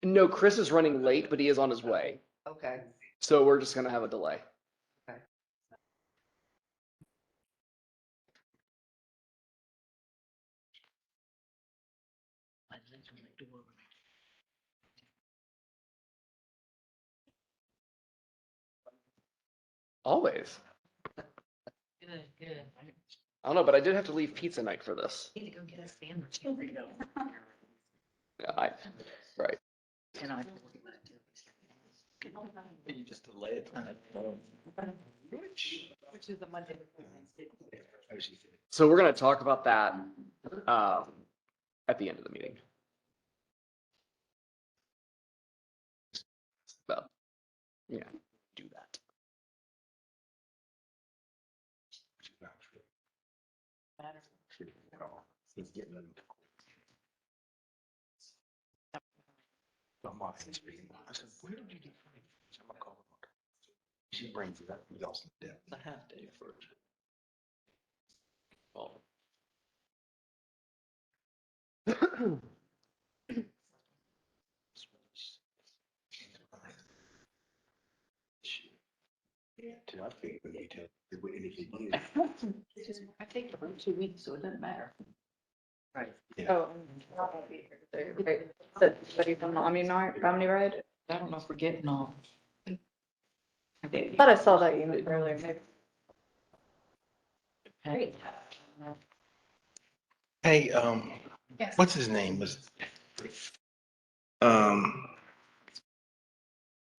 No, Chris is running late, but he is on his way. Okay. So we're just gonna have a delay. Okay. Always. Good. I don't know, but I did have to leave pizza night for this. Need to go get a sandwich. Yeah, right. And I. You just delay it. Which is the Monday. So we're gonna talk about that at the end of the meeting. Well, yeah, do that. She brings it up. We also did a half day first. Oh. Dude, I think we need to, if we, anything new. I take it for 2 weeks, so it doesn't matter. Right. Yeah. Oh, but from Omni Ride? I don't know if we're getting all. I thought I saw that email earlier, maybe. Hey. Hey, Yes. what's his name was?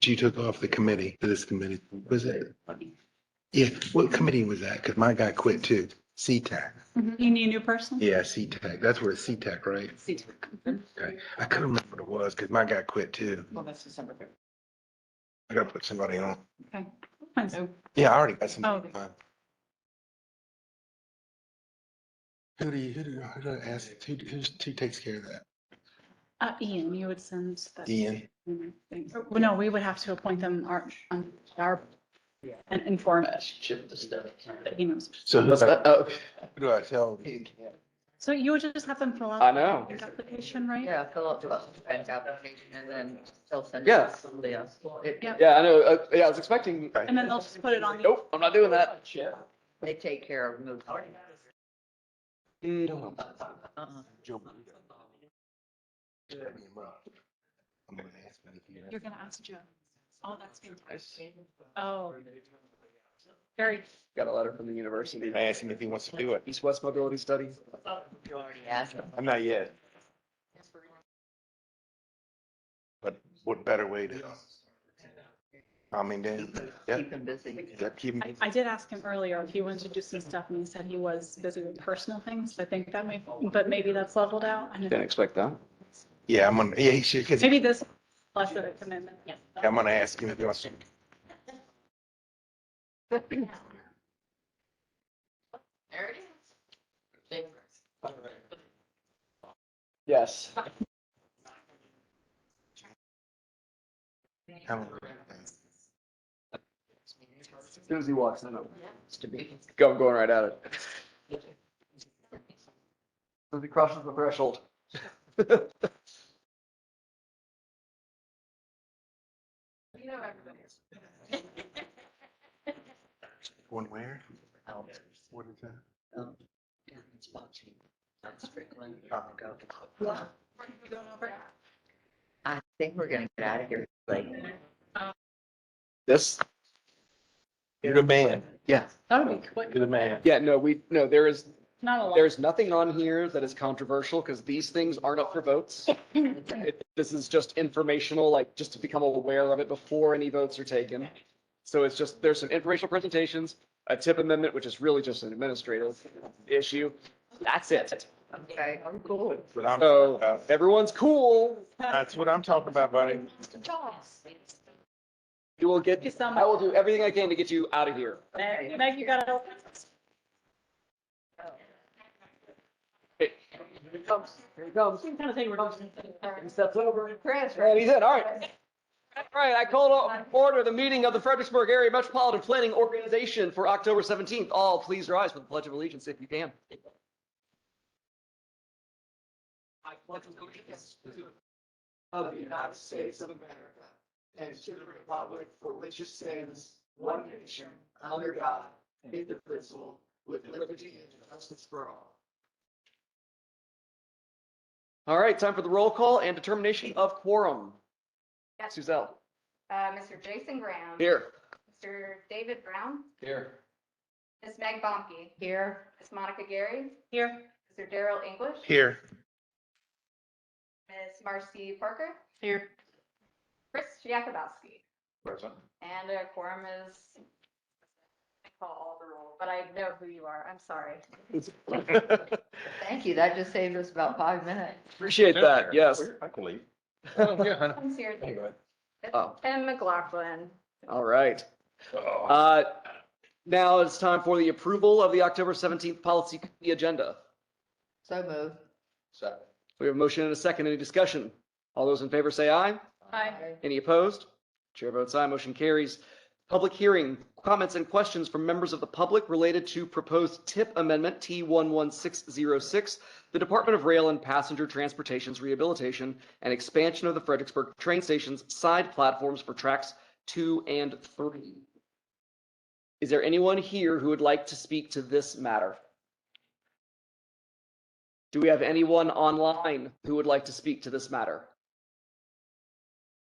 You took off the committee, this committee, was it? Yeah, what committee was that? Cause my guy quit too. CTAC. You need a new person? Yeah, CTAC. That's where it's CTAC, right? Okay. I couldn't remember what it was because my guy quit too. Well, that's December 3rd. I gotta put somebody on. Okay. Fine, so- Yeah, I already got somebody Oh. on. Who do I ask? Who takes care of that? Ian, you would send that. Ian? thing. Well, no, we would have to appoint them and inform That's chip the stuff. that he knows. So What's that? Oh, who do I tell? So you would just have them fill out. I know. the application, right? Yeah, fill out the bank application and then they'll send it Yeah. to somebody else. Yeah. yeah, I know. Yeah, I was expecting. And then they'll just put it on. the- Nope, I'm not doing that. They take care of moving. Mm, Uh-uh. Joe. I'm gonna ask him if he has- You're gonna ask Joe. Oh, that's fantastic. Oh. Very. Got a letter from the university. I asked him if he wants to do it. East-West Mobility Study. You already asked them. I'm not yet. But what better way to? I mean, then, yeah, Keep them busy. keep him. I did ask him earlier if he wanted to do some stuff and he said he was busy with personal things. I think that may, but maybe that's leveled out. I Didn't don't know. expect that. Yeah, I'm gonna, yeah, he should, cause Maybe this less of a commitment. I'm gonna ask him if he wants to. There it is. Yes. As soon as he walks in, To be. I'm going right at it. As he crosses the threshold. One where? Out. What is that? Yeah, it's boxing. Not Strickland. Oh. Go. I think we're gonna get out of here late. This? You're the man. Yeah. That would be quick. You're the man. Yeah, no, Not a lot. there's nothing on here that is controversial because these things aren't up for votes. This is just informational, like just to become aware of it before any votes are taken. So it's just, there's some informational presentations, a tip amendment, which is really just an administrative issue. That's it. Okay, I'm cool. But I'm, So everyone's cool. that's what I'm talking about, buddy. You will get, Thank you so much. I will do everything I can to get you out of here. Meg, you gotta. Hey, here he comes. Here he comes. Same kind of thing we're doing. He steps over. And he's in. All right. All right. I call to order the meeting of the Fredericksburg Area Metropolitan Planning Organization for October 17th. All please rise for the Pledge of Allegiance if you can. I pledge allegiance of the United States of America and to the republic for which it stands, one nation, under God, indivisible, with liberty and justice for all. All right, time for the roll call and determination of quorum. Yes. Suzelle. Mr. Jason Graham. Here. Mr. David Brown. Here. Ms. Meg Bomke. Here. Ms. Monica Gary. Here. Mr. Daryl English. Here. Ms. Marcy Parker. Here. Chris Jakubowski. Present. And a quorum is, I call all the roll, but I know who you are. I'm sorry. Thank you. That just saved us about 5 minutes. Appreciate that, yes. I can leave. I'm here. It's Oh. Tim McLaughlin. All right. Now it's time for the approval of the October 17th policy committee agenda. So moved. Second. We have a motion and a second. Any discussion? All those in favor say aye. Aye. Any opposed? Chair votes aye. Motion carries. Public hearing, comments and questions from members of the public related to proposed TIP amendment T11606, the Department of Rail and Passenger Transportation's rehabilitation and expansion of the Fredericksburg train station's side platforms for tracks 2 and 3. Is there anyone here who would like to speak to this matter? Do we have anyone online who would like to speak to this matter?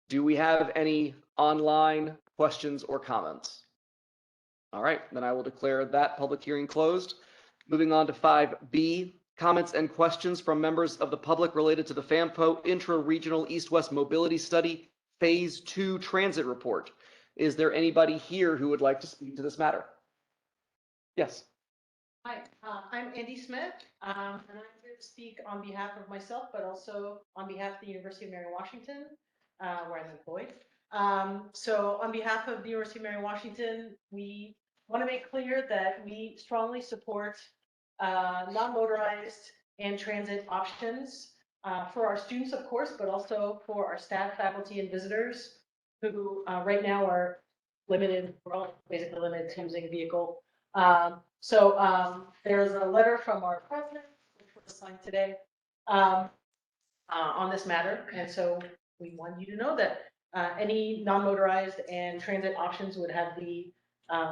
Do we have any online questions or comments? All right, then I will declare that public hearing closed. Moving on to 5B, comments and questions from members of the public related to the FAMPO Intra-Regional East-West Mobility Study Phase 2 Transit Report. Is there anybody here who would like to speak to this matter? Yes. Hi, I'm Andy Smith, and I'm here to speak on behalf of myself, but also on behalf of the University of Mary Washington, where I'm employed. So on behalf of the University of Mary Washington, we want to make clear that we strongly support non-motorized and transit options for our students, of course, but also for our staff, faculty, and visitors who right now are limited, we're all basically limited to using a vehicle. So there's a letter from our president, which was signed today, on this matter. And so we want you to know that any non-motorized and transit options would have the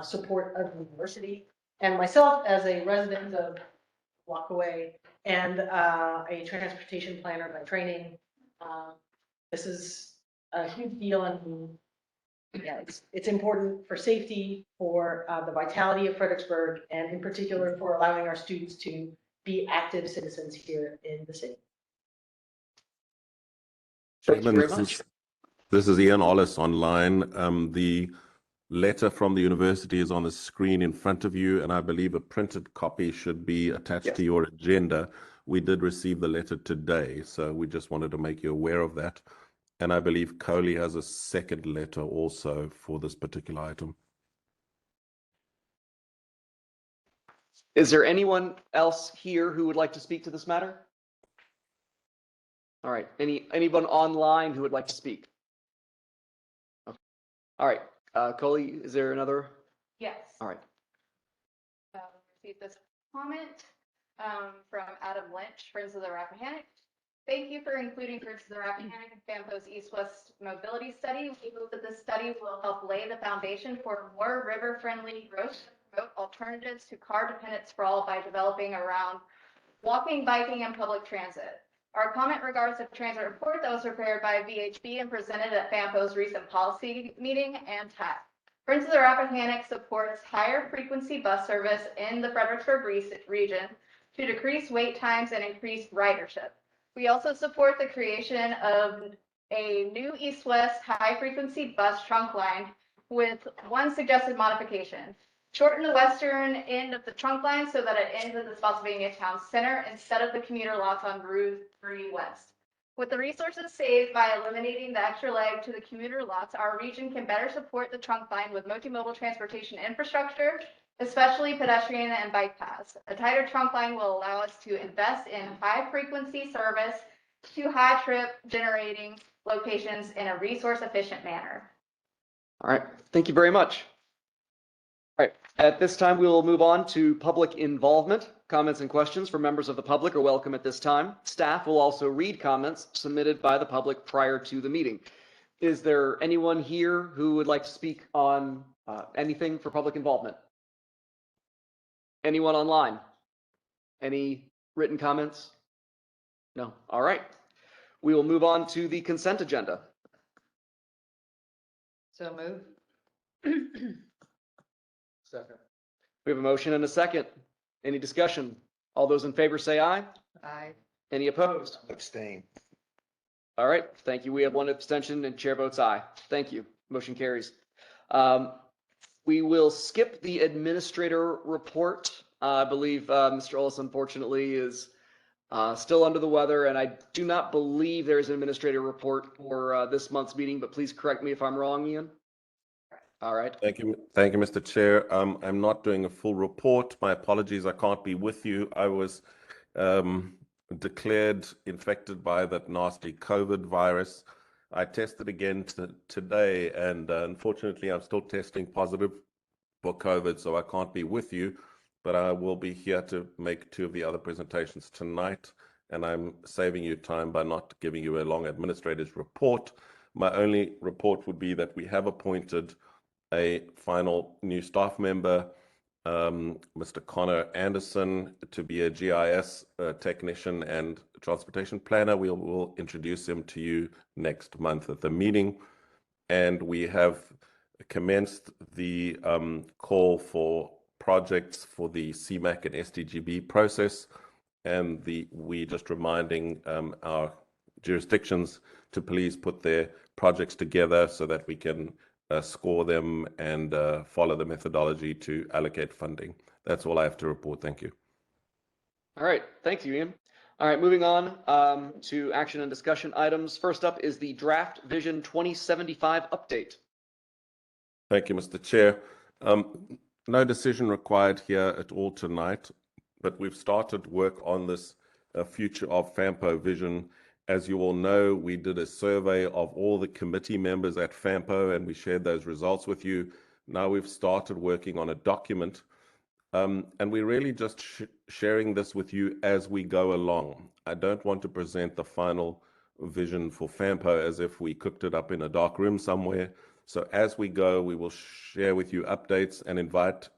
support of the university. And myself, as a resident of Walkaway and a transportation planner by training, this is a huge deal, and yeah, it's important for safety, for the vitality of Fredericksburg, and in particular for allowing our students to be active citizens here in the city. Thank you very Chairman, much. this is Ian Ollis online. The letter from the university is on the screen in front of you, and I believe a printed copy should be attached Yes. to your agenda. We did receive the letter today, so we just wanted to make you aware of that. And I believe Coley has a second letter also for this particular item. Is there anyone else here who would like to speak to this matter? All right, anyone online who would like to speak? Okay. All right, Coley, is there another? Yes. All right. Received this comment from Adam Lynch, Friends of the Rappahannock. Thank you for including Friends of the Rappahannock in FAMPO's East-West Mobility Study. We hope that this study will help lay the foundation for more river-friendly growth, promote alternatives to car-dependent sprawl by developing around walking, biking, and public transit. Our comment regards the transit report that was prepared by VHB and presented at FAMPO's recent policy meeting and TAC. Friends of the Rappahannock supports higher frequency bus service in the Fredericksburg region to decrease wait times and increase ridership. We also support the creation of a new east-west high-frequency bus trunk line with one suggested modification. Shorten the western end of the trunk line so that it ends at the Spotsylvania Town Center instead of the commuter lots on Route 3 West. With the resources saved by eliminating the extra leg to the commuter lots, our region can better support the trunk line with multimodal transportation infrastructure, especially pedestrian and bike paths. A tighter trunk line will allow us to invest in high-frequency service to high-trip generating locations in a resource-efficient manner. All right, thank you very much. All right, at this time, we will move on to public involvement. Comments and questions from members of the public are welcome at this time. Staff will also read comments submitted by the public prior to the meeting. Is there anyone here who would like to speak on anything for public involvement? Anyone online? Any written comments? No. All right. We will move on to the consent agenda. So move. Second. We have a motion and a second. Any discussion? All those in favor say aye. Aye. Any opposed? Abstain. All right, thank you. We have one abstention and chair votes aye. Thank you. Motion carries. We will skip the administrator report. I believe Mr. Ellis unfortunately is still under the weather, and I do not believe there is an administrator report for this month's meeting, but please correct me if I'm wrong, Ian. All right. Thank you, Mr. Chair. I'm not doing a full report. My apologies, I can't be with you. I was declared infected by that nasty COVID virus. I tested again today, and unfortunately, I'm still testing positive for COVID, so I can't be with you, but I will be here to make 2 of the other presentations tonight, and I'm saving you time by not giving you a long administrator's report. My only report would be that we have appointed a final new staff member, Mr. Connor Anderson, to be a GIS technician and transportation planner. We'll introduce him to you next month at the meeting. And we have commenced the call for projects for the CMAC and STGB process. And we just reminding our jurisdictions to please put their projects together so that we can score them and follow the methodology to allocate funding. That's all I have to report. Thank you. All right, thank you, Ian. All right, moving on to action and discussion items. First up is the Draft Vision 2075 update. Thank you, Mr. Chair. No decision required here at all tonight, but we've started work on this future of FAMPO vision. As you all know, we did a survey of all the committee members at FAMPO, and we shared those results with you. Now we've started working on a document, and we're really just sharing this with you as we go along. I don't want to present the final vision for FAMPO as if we cooked it up in a dark room somewhere. So as we go, we will share with you updates and invite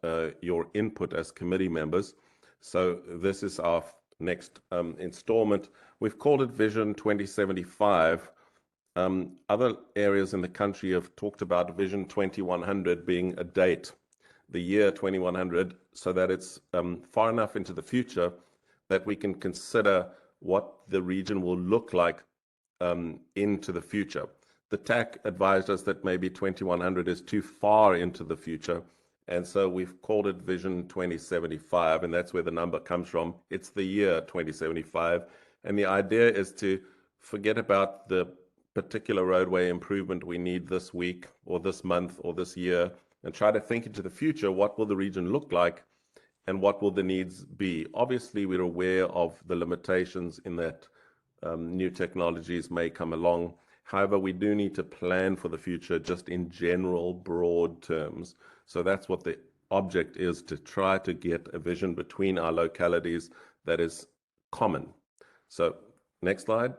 your input as committee members. So this is our next installment. We've called it Vision 2075. Other areas in the country have talked about Vision 2100 being a date, the year 2100, so that it's far enough into the future that we can consider what the region will look like into the future. The TAC advised us that maybe 2100 is too far into the future, and so we've called it Vision 2075, and that's where the number comes from. It's the year 2075. And the idea is to forget about the particular roadway improvement we need this week or this month or this year and try to think into the future. What will the region look like and what will the needs be? Obviously, we're aware of the limitations in that new technologies may come along. However, we do need to plan for the future just in general, broad terms. So that's what the object is, to try to get a vision between our localities that is common. So next slide.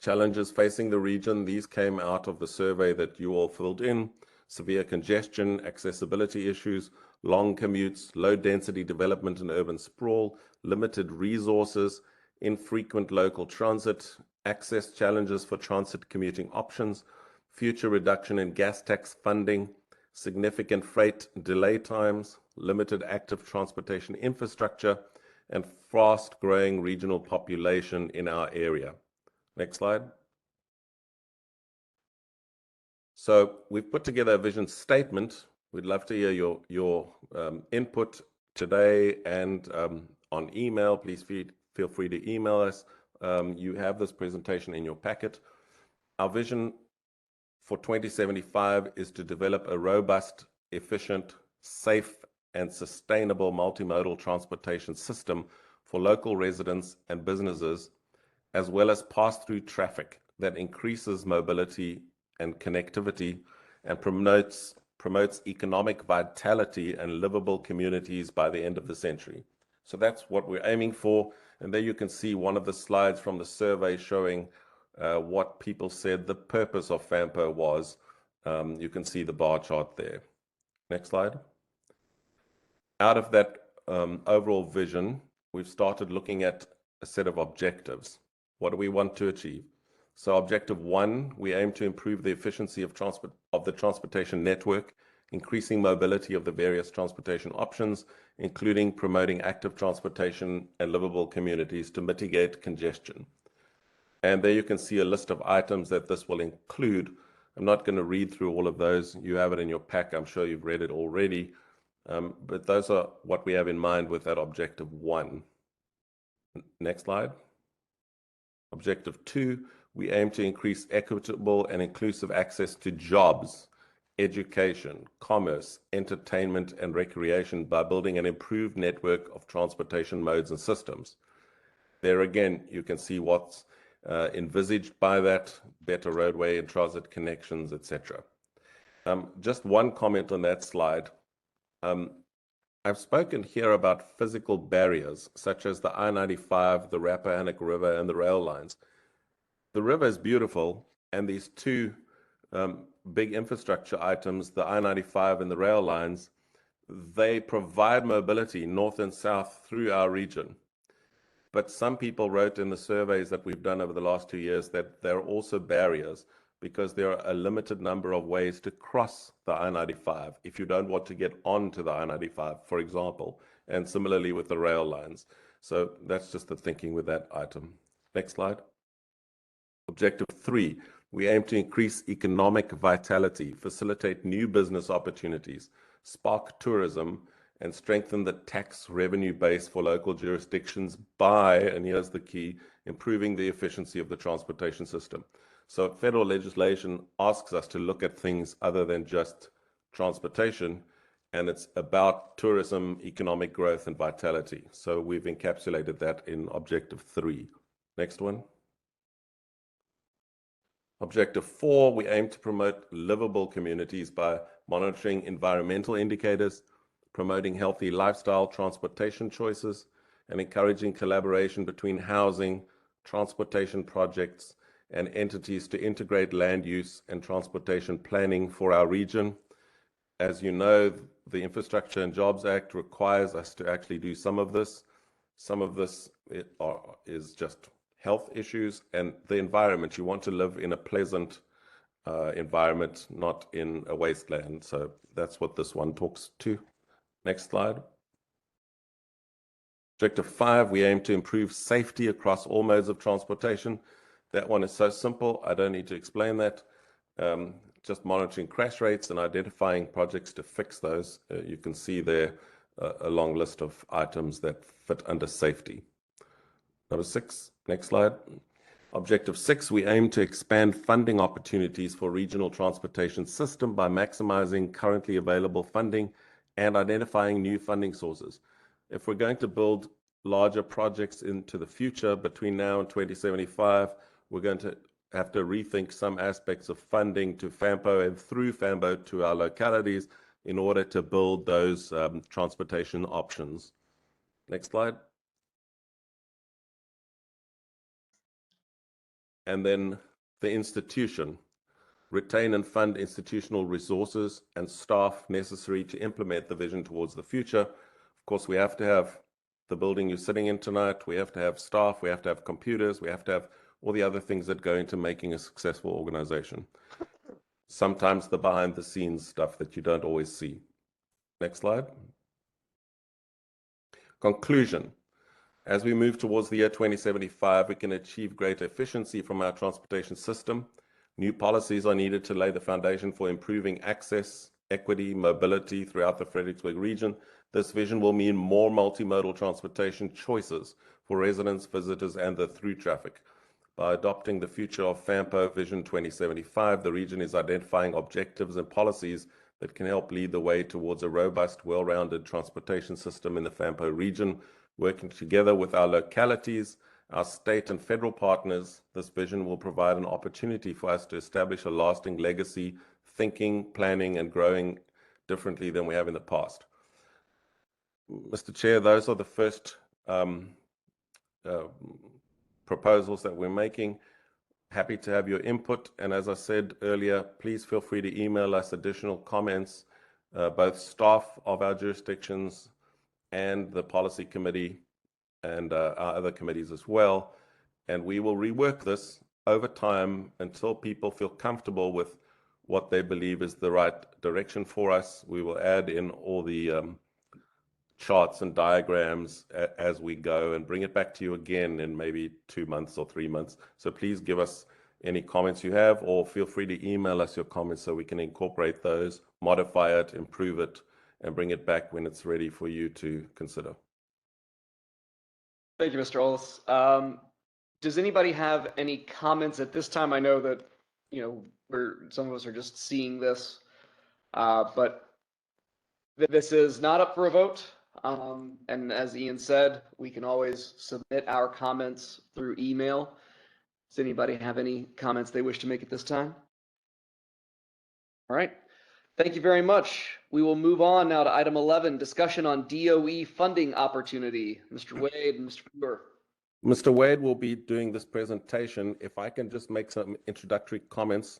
Challenges facing the region. These came out of the survey that you all filled in. Severe congestion, accessibility issues, long commutes, low density development and urban sprawl, limited resources, infrequent local transit, access challenges for transit commuting options, future reduction in gas tax funding, significant freight delay times, limited active transportation infrastructure, and fast-growing regional population in our area. Next slide. So we've put together a vision statement. We'd love to hear your input today and on email. Please feel free to email us. You have this presentation in your packet. Our vision for 2075 is to develop a robust, efficient, safe, and sustainable multimodal transportation system for local residents and businesses, as well as pass-through traffic that increases mobility and connectivity and promotes promotes economic vitality and livable communities by the end of the century. So that's what we're aiming for. And there you can see one of the slides from the survey showing what people said the purpose of FAMPO was. You can see the bar chart there. Next slide. Out of that overall vision, we've started looking at a set of objectives. What do we want to achieve? So objective 1, we aim to improve the efficiency of the transportation network, increasing mobility of the various transportation options, including promoting active transportation and livable communities to mitigate congestion. And there you can see a list of items that this will include. I'm not going to read through all of those. You have it in your pack. I'm sure you've read it already. But those are what we have in mind with that objective 1. Next slide. Objective 2, we aim to increase equitable and inclusive access to jobs, education, commerce, entertainment, and recreation by building an improved network of transportation modes and systems. There again, you can see what's envisaged by that, better roadway and transit connections, etc. Just one comment on that slide. I've spoken here about physical barriers, such as the I-95, the Rappahannock River, and the rail lines. The river is beautiful, and these two big infrastructure items, the I-95 and the rail lines, they provide mobility north and south through our region. But some people wrote in the surveys that we've done over the last 2 years that there are also barriers because there are a limited number of ways to cross the I-95 if you don't want to get onto the I-95, for example, and similarly with the rail lines. So that's just the thinking with that item. Next slide. Objective 3, we aim to increase economic vitality, facilitate new business opportunities, spark tourism, and strengthen the tax revenue base for local jurisdictions by, and here's the key, improving the efficiency of the transportation system. So federal legislation asks us to look at things other than just transportation, and it's about tourism, economic growth, and vitality. So we've encapsulated that in Objective 3. Next one. Objective 4, we aim to promote livable communities by monitoring environmental indicators, promoting healthy lifestyle transportation choices, and encouraging collaboration between housing, transportation projects, and entities to integrate land use and transportation planning for our region. As you know, the Infrastructure and Jobs Act requires us to actually do some of this. Some of this is just health issues and the environment. You want to live in a pleasant environment, not in a wasteland. So that's what this one talks to. Next slide. Objective 5, we aim to improve safety across all modes of transportation. That one is so simple, I don't need to explain that. Just monitoring crash rates and identifying projects to fix those. You can see there a long list of items that fit under safety. Number 6, next slide. Objective 6, we aim to expand funding opportunities for regional transportation system by maximizing currently available funding and identifying new funding sources. If we're going to build larger projects into the future between now and 2075, we're going to have to rethink some aspects of funding to FAMPO and through FAMPO to our localities in order to build those transportation options. Next slide. And then the institution. Retain and fund institutional resources and staff necessary to implement the vision towards the future. Of course, we have to have the building you're sitting in tonight. We have to have staff. We have to have computers. We have to have all the other things that go into making a successful organization. Sometimes the behind the scenes stuff that you don't always see. Next slide. Conclusion. As we move towards the year 2075, we can achieve greater efficiency from our transportation system. New policies are needed to lay the foundation for improving access, equity, mobility throughout the Fredericksburg region. This vision will mean more multimodal transportation choices for residents, visitors, and the through traffic. By adopting the future of FAMPO Vision 2075, the region is identifying objectives and policies that can help lead the way towards a robust, well-rounded transportation system in the FAMPO region. Working together with our localities, our state and federal partners, this vision will provide an opportunity for us to establish a lasting legacy, thinking, planning, and growing differently than we have in the past. Mr. Chair, those are the first proposals that we're making. Happy to have your input. And as I said earlier, please feel free to email us additional comments, both staff of our jurisdictions and the policy committee and our other committees as well. And we will rework this over time until people feel comfortable with what they believe is the right direction for us. We will add in all the charts and diagrams as we go and bring it back to you again in maybe 2 months or 3 months. So please give us any comments you have, or feel free to email us your comments so we can incorporate those, modify it, improve it, and bring it back when it's ready for you to consider. Thank you, Mr. Ollis. Does anybody have any comments at this time? I know that, some of us are just seeing this, but this is not up for a vote. And as Ian said, we can always submit our comments through email. Does anybody have any comments they wish to make at this time? All right. Thank you very much. We will move on now to item 11, discussion on DOE funding opportunity. Mr. Wade and Mr. Brewer. Mr. Wade will be doing this presentation. If I can just make some introductory comments.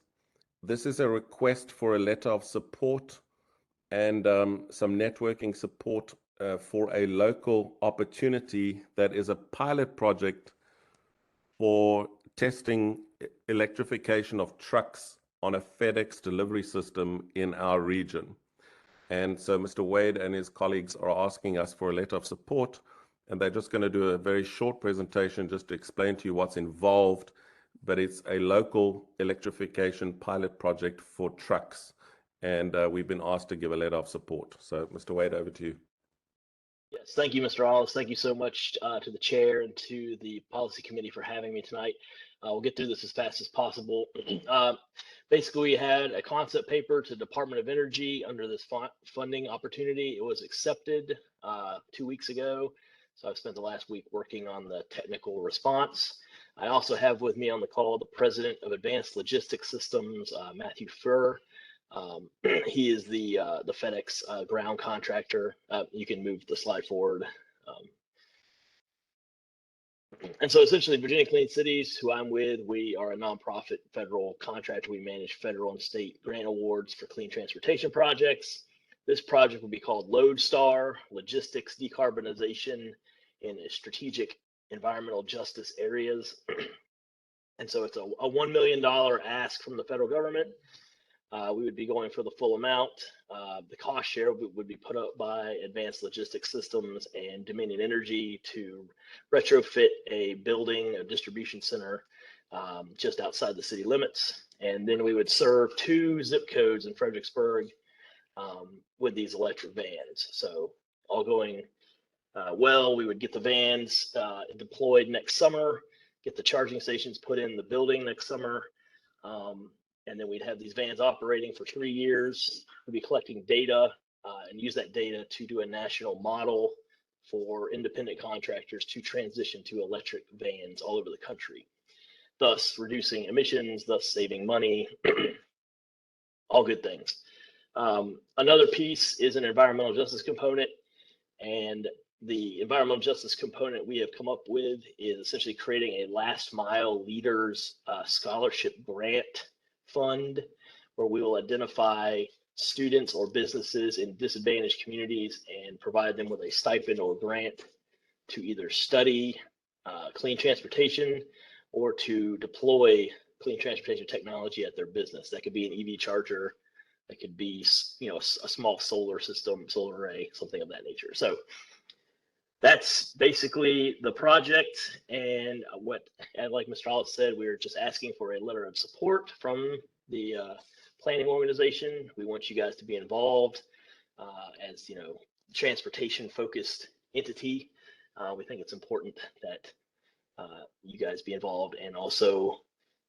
This is a request for a letter of support and some networking support for a local opportunity that is a pilot project for testing electrification of trucks on a FedEx delivery system in our region. And so Mr. Wade and his colleagues are asking us for a letter of support, and they're just going to do a very short presentation just to explain to you what's involved, but it's a local electrification pilot project for trucks. And we've been asked to give a letter of support. So Mr. Wade, over to you. Yes, thank you, Mr. Ollis. Thank you so much to the chair and to the policy committee for having me tonight. We'll get through this as fast as possible. Basically, we had a concept paper to Department of Energy under this funding opportunity. It was accepted 2 weeks ago. So I've spent the last week working on the technical response. I also have with me on the call the president of Advanced Logistics Systems, Matthew Furr. He is the FedEx ground contractor. You can move the slide forward. And so essentially Virginia Clean Cities, who I'm with, we are a nonprofit federal contractor. We manage federal and state grant awards for clean transportation projects. This project will be called Lodestar, Logistics Decarbonization in Strategic Environmental Justice Areas. And so it's a $1 million ask from the federal government. We would be going for the full amount. The cost share would be put up by Advanced Logistics Systems and Dominion Energy to retrofit a building, a distribution center just outside the city limits. And then we would serve 2 zip codes in Fredericksburg with these electric vans. So all going well, we would get the vans deployed next summer, get the charging stations put in the building next summer. And then we'd have these vans operating for 3 years. We'd be collecting data and use that data to do a national model for independent contractors to transition to electric vans all over the country, thus reducing emissions, thus saving money, all good things. Another piece is an environmental justice component. And the environmental justice component we have come up with is essentially creating a last mile leaders scholarship grant fund, where we will identify students or businesses in disadvantaged communities and provide them with a stipend or grant to either study clean transportation or to deploy clean transportation technology at their business. That could be an EV charger, that could be a small solar system, solar array, something of that nature. So that's basically the project. And like Mr. Ollis said, we're just asking for a letter of support from the planning organization. We want you guys to be involved as transportation focused entity. We think it's important that you guys be involved, and also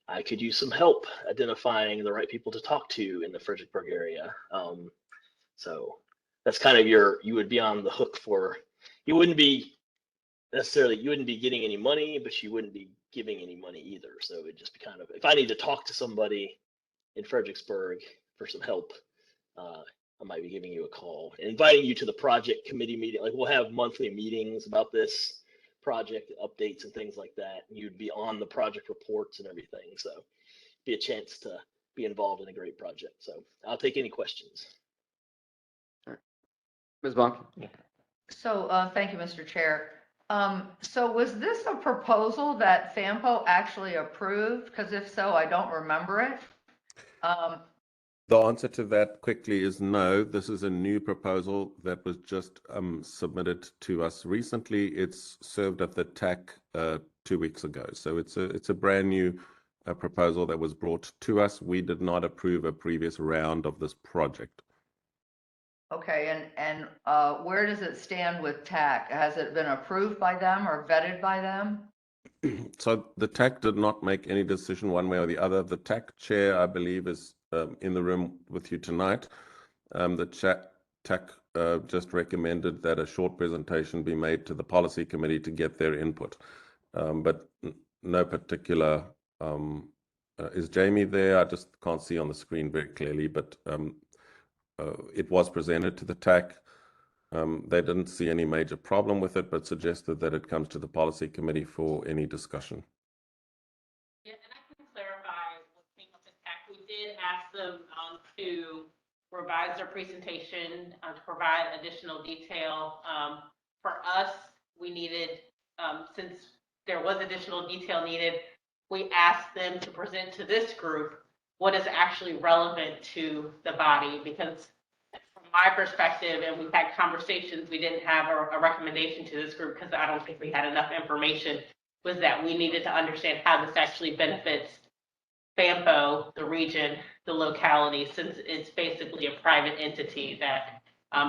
I could use some help identifying the right people to talk to in the Fredericksburg area. So that's kind of you would be on the hook for. You wouldn't be getting any money, but you wouldn't be giving any money either. So it'd just be kind of, if I need to talk to somebody in Fredericksburg for some help, I might be giving you a call, inviting you to the project committee meeting. Like we'll have monthly meetings about this project updates and things like that. You'd be on the project reports and everything. So be a chance to be involved in a great project. So I'll take any questions. Ms. Bonk? So, thank you, Mr. Chair. So was this a proposal that FAMPO actually approved? Because if so, I don't remember it. The answer to that quickly is no. This is a new proposal that was just submitted to us recently. It's served at the TAC 2 weeks ago. So it's a brand new proposal that was brought to us. We did not approve a previous round of this project. Okay, and where does it stand with TAC? Has it been approved by them or vetted by them? So the TAC did not make any decision one way or the other. The TAC chair, I believe, is in the room with you tonight. The TAC just recommended that a short presentation be made to the policy committee to get their input. But no particular, is Jamie there? I just can't see on the screen very clearly, but it was presented to the TAC. They didn't see any major problem with it, but suggested that it comes to the policy committee for any discussion. Yeah, and I can clarify what came up in TAC. We did ask them to revise their presentation, to provide additional detail. For us, we needed, since there was additional detail needed, we asked them to present to this group what is actually relevant to the body, because from my perspective, and we've had conversations, we didn't have a recommendation to this group because I don't think we had enough information, was that we needed to understand how this actually benefits FAMPO, the region, the locality, since it's basically a private entity that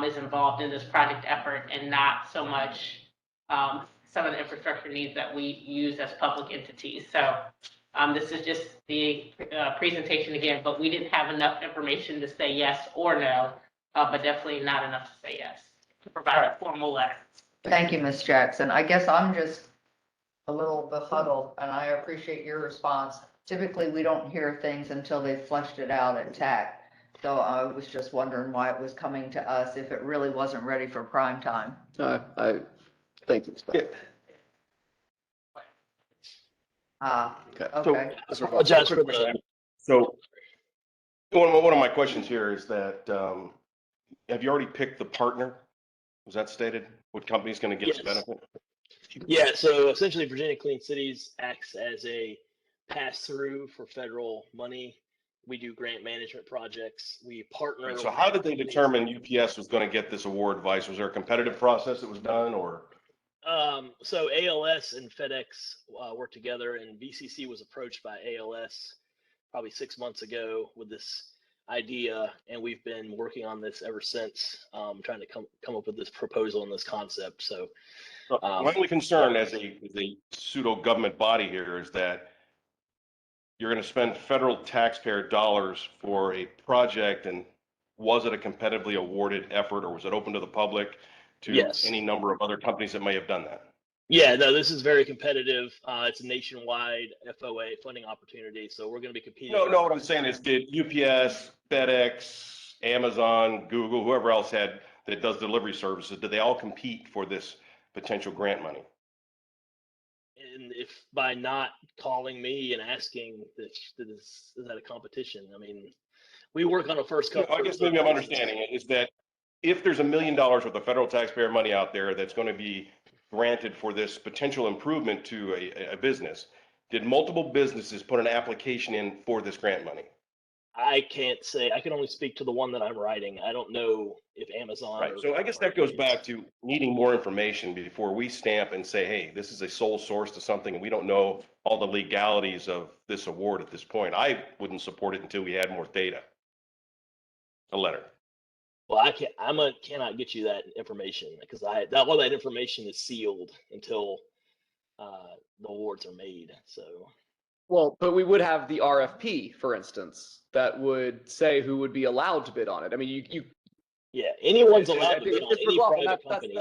is involved in this project effort and not so much some of the infrastructure needs that we use as public entities. So this is just the presentation again, but we didn't have enough information to say yes or no, but definitely not enough to say yes, to provide a formal letter. Thank you, Ms. Jackson. I guess I'm just a little befuddled, and I appreciate your response. Typically, we don't hear things until they've fleshed it out at TAC. So I was just wondering why it was coming to us if it really wasn't ready for prime time. I thank you. Okay. I apologize for the. So one of my questions here is that, have you already picked the partner? Was that stated? What company's going to get the benefit? Yeah, so essentially Virginia Clean Cities acts as a pass-through for federal money. We do grant management projects. We partner. So how did they determine UPS was going to get this award, Vice? Was there a competitive process that was done, or? So ALS and FedEx worked together, and VCC was approached by ALS probably 6 months ago with this idea, and we've been working on this ever since, trying to come up with this proposal and this concept. So my only concern as a pseudo government body here is that you're going to spend federal taxpayer dollars for a project, and was it a competitively awarded effort, or was it open to the public, to any number of other companies that may have done that? Yeah, no, this is very competitive. It's a nationwide FOA funding opportunity, so we're going to be competing. No, what I'm saying is, did UPS, FedEx, Amazon, Google, whoever else that does delivery services, did they all compete for this potential grant money? And if by not calling me and asking, is that a competition? I mean, we work on a first come. I guess maybe I'm understanding it is that if there's $1 million worth of federal taxpayer money out there that's going to be granted for this potential improvement to a business, did multiple businesses put an application in for this grant money? I can't say. I can only speak to the one that I'm writing. I don't know if Amazon. Right. So I guess that goes back to needing more information before we stamp and say, hey, this is a sole source to something, and we don't know all the legalities of this award at this point. I wouldn't support it until we had more data. A letter. Well, cannot get you that information because all that information is sealed until the awards are made. So. Well, but we would have the RFP, for instance, that would say who would be allowed to bid on it. I mean, you. Yeah, anyone's allowed to bid on any private company.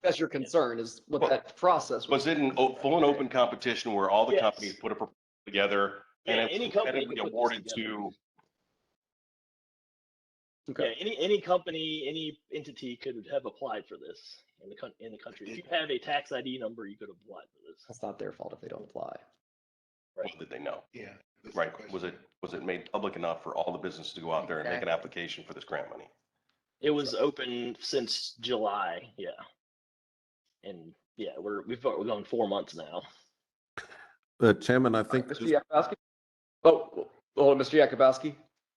That's your concern is what that process was. Was it in full and open competition where all the companies put a proposal together and it's any company awarded to? Okay. Yeah, any company, any entity could have applied for this in the country. If you have a tax ID number, you could apply for this. That's not their fault if they don't apply. Well, did they know? Yeah. that's the Right. question. Was it made public enough for all the businesses to go out there and make an Exactly. application for this grant money? It was open since July, yeah. And yeah, we're going 4 months now. Chairman, I think Mr. Yakubowski? Oh, hold on, Mr. Yakubowski?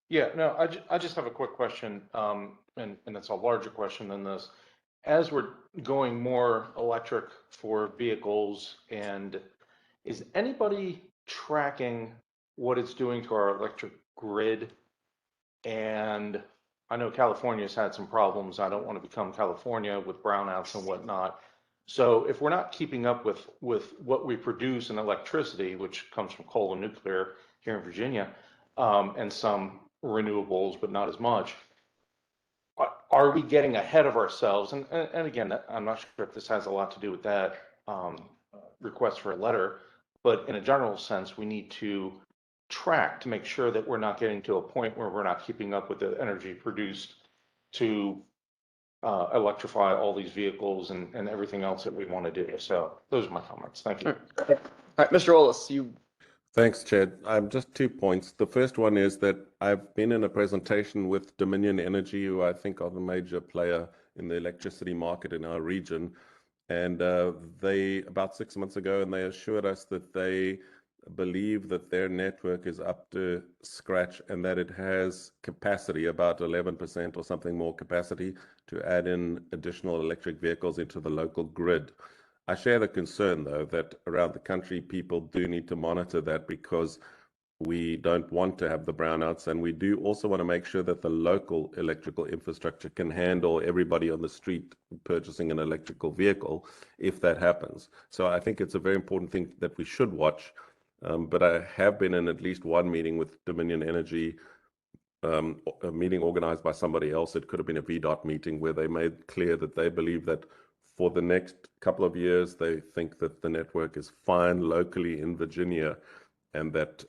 Yeah, no, I just have a quick question, and it's a larger question than this. As we're going more electric for vehicles, and is anybody tracking what it's doing to our electric grid? And I know California's had some problems. I don't want to become California with brownouts and whatnot. So if we're not keeping up with what we produce in electricity, which comes from coal and nuclear here in Virginia, and some renewables, but not as much, are we getting ahead of ourselves? And again, I'm not sure if this has a lot to do with that request for a letter, but in a general sense, we need to track to make sure that we're not getting to a point where we're not keeping up with the energy produced to electrify all these vehicles and everything else that we want to do. So those are my comments. Thank you. All right, Mr. Ollis, you, Thanks, Chad. Just 2 points. The first one is that I've been in a presentation with Dominion Energy, who I think are the major player in the electricity market in our region. And they, about 6 months ago, and they assured us that they believe that their network is up to scratch and that it has capacity, about 11% or something more capacity, to add in additional electric vehicles into the local grid. I share the concern, though, that around the country, people do need to monitor that because we don't want to have the brownouts. And we do also want to make sure that the local electrical infrastructure can handle everybody on the street purchasing an electrical vehicle if that happens. So I think it's a very important thing that we should watch. But I have been in at least one meeting with Dominion Energy, a meeting organized by somebody else. It could have been a VDOT meeting where they made clear that they believe that for the next couple of years, they think that the network is fine locally in Virginia, and that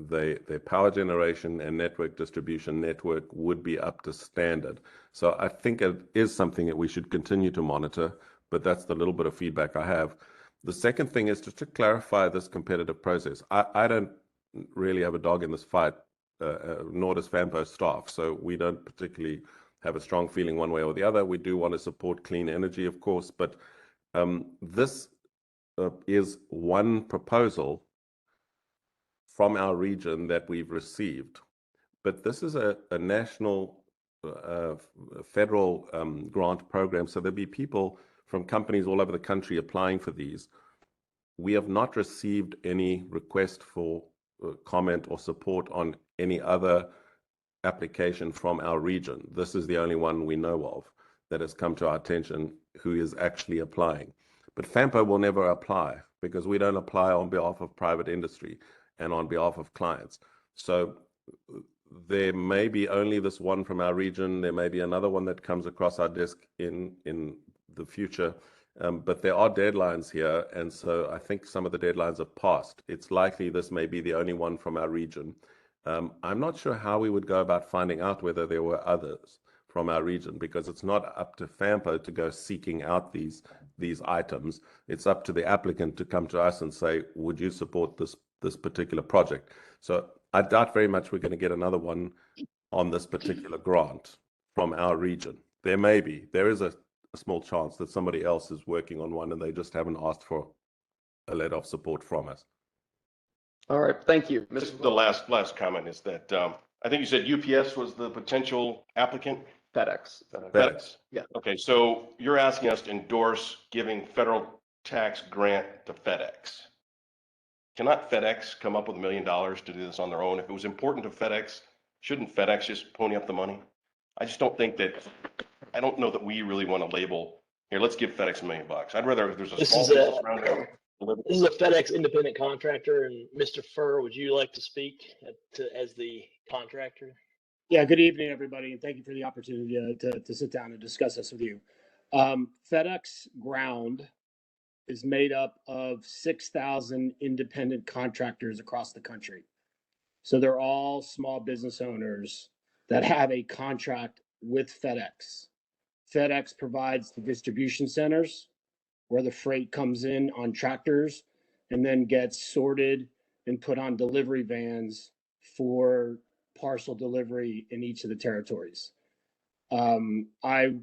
their power generation and network distribution network would be up to standard. So I think it is something that we should continue to monitor, but that's the little bit of feedback I have. The second thing is just to clarify this competitive process. I don't really have a dog in this fight, nor does FAMPO staff, so we don't particularly have a strong feeling one way or the other. We do want to support clean energy, of course, but this is one proposal from our region that we've received. But this is a national federal grant program, so there'll be people from companies all over the country applying for these. We have not received any request for comment or support on any other application from our region. This is the only one we know of that has come to our attention who is actually applying. But FAMPO will never apply because we don't apply on behalf of private industry and on behalf of clients. So there may be only this one from our region. There may be another one that comes across our desk in the future. But there are deadlines here, and so I think some of the deadlines have passed. It's likely this may be the only one from our region. I'm not sure how we would go about finding out whether there were others from our region, because it's not up to FAMPO to go seeking out these items. It's up to the applicant to come to us and say, would you support this particular project? So I doubt very much we're going to get another one on this particular grant from our region. There is a small chance that somebody else is working on one and they just haven't asked for a letter of support from us. all right, thank you. Just the last comment is that, I think you said UPS was the potential applicant? FedEx. FedEx. Yeah. Okay, so you're asking us to endorse giving federal tax grant to FedEx. Cannot FedEx come up with $1 million to do this on their own? If it was important to FedEx, shouldn't FedEx just pony up the money? I just don't think that, I don't know that we really want to label, here, let's give FedEx $1 million. I'd rather if there's a This small is a- business around there. This is a FedEx independent contractor, and Mr. Furr, would you like to speak as the contractor? Yeah, good evening, everybody, and thank you for the opportunity to sit down and discuss this with you. FedEx Ground is made up of 6,000 independent contractors across the country. So they're all small business owners that have a contract with FedEx. FedEx provides the distribution centers where the freight comes in on tractors and then gets sorted and put on delivery vans for parcel delivery in each of the territories. I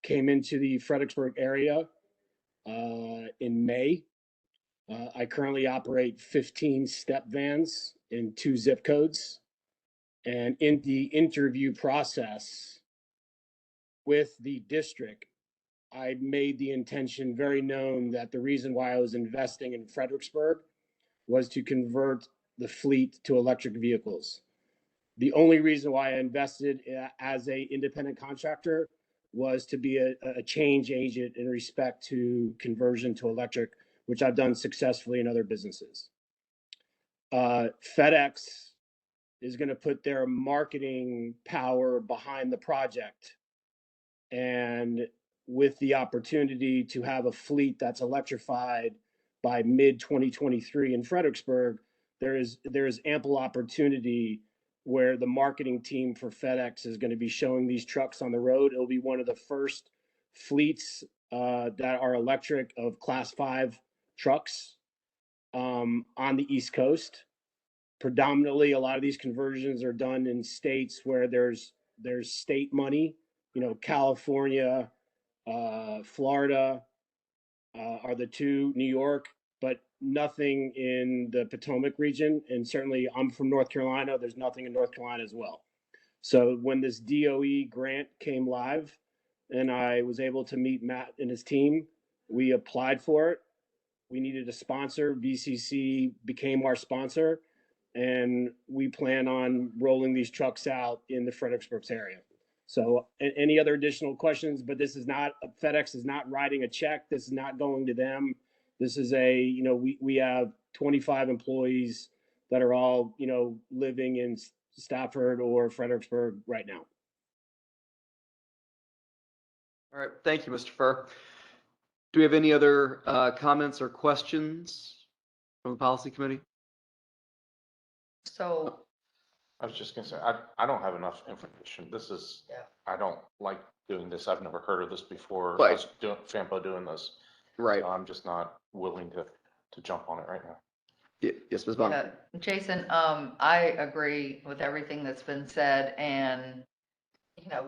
came into the Fredericksburg area in May. I currently operate 15 step vans in 2 zip codes. And in the interview process with the district, I made the intention very known that the reason why I was investing in Fredericksburg was to convert the fleet to electric vehicles. The only reason why I invested as a independent contractor was to be a change agent in respect to conversion to electric, which I've done successfully in other businesses. FedEx is going to put their marketing power behind the project. And with the opportunity to have a fleet that's electrified by mid 2023 in Fredericksburg, there is ample opportunity where the marketing team for FedEx is going to be showing these trucks on the road. It'll be one of the first fleets that are electric of Class 5 trucks on the East Coast. Predominantly, a lot of these conversions are done in states where there's state money. You know, California, Florida are the 2, New York, but nothing in the Potomac region. And certainly I'm from North Carolina. There's nothing in North Carolina as well. So when this DOE grant came live and I was able to meet Matt and his team, we applied for it. We needed a sponsor. VCC became our sponsor. And we plan on rolling these trucks out in the Fredericksburg area. So any other additional questions, but this is not, FedEx is not writing a check. This is not going to them. This is we have 25 employees that are all, living in Stafford or Fredericksburg right now. All right, thank you, Mr. Furr. Do we have any other comments or questions from the policy committee? So, I was just gonna say, I don't have enough information. This is, Yeah. I don't like doing this. I've never heard of this before. Right. Us doing, FAMPO doing this. Right. So I'm just not willing to jump on it right now. Yes, Ms. Bond. Jason, I agree with everything that's been said, and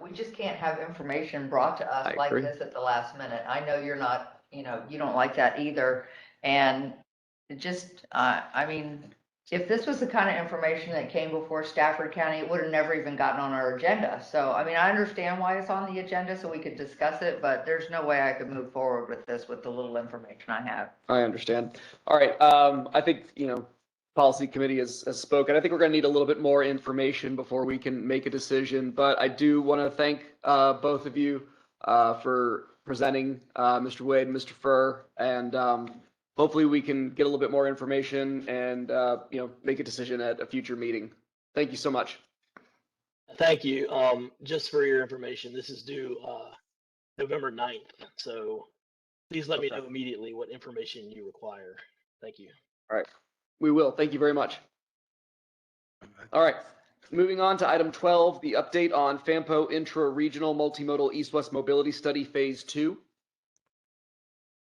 we just can't have information brought to us I like agree. this at the last minute. I know you're not, you don't like that either. And it just, I mean, if this was the kind of information that came before Stafford County, it would have never even gotten on our agenda. So, I mean, I understand why it's on the agenda so we could discuss it, but there's no way I could move forward with this with the little information I have. I understand. All right, I think, policy committee has spoken. I think we're going to need a little bit more information before we can make a decision, but I do want to thank both of you for presenting, Mr. Wade and Mr. Furr, and hopefully we can get a little bit more information and, make a decision at a future meeting. Thank you so much. Thank you. Just for your information, this is due November 9th. So please let me know immediately what information you require. Thank you. All right, we will. Thank you very much. All right, moving on to item 12, the update on FAMPO intra-regional multimodal east-west mobility study phase 2.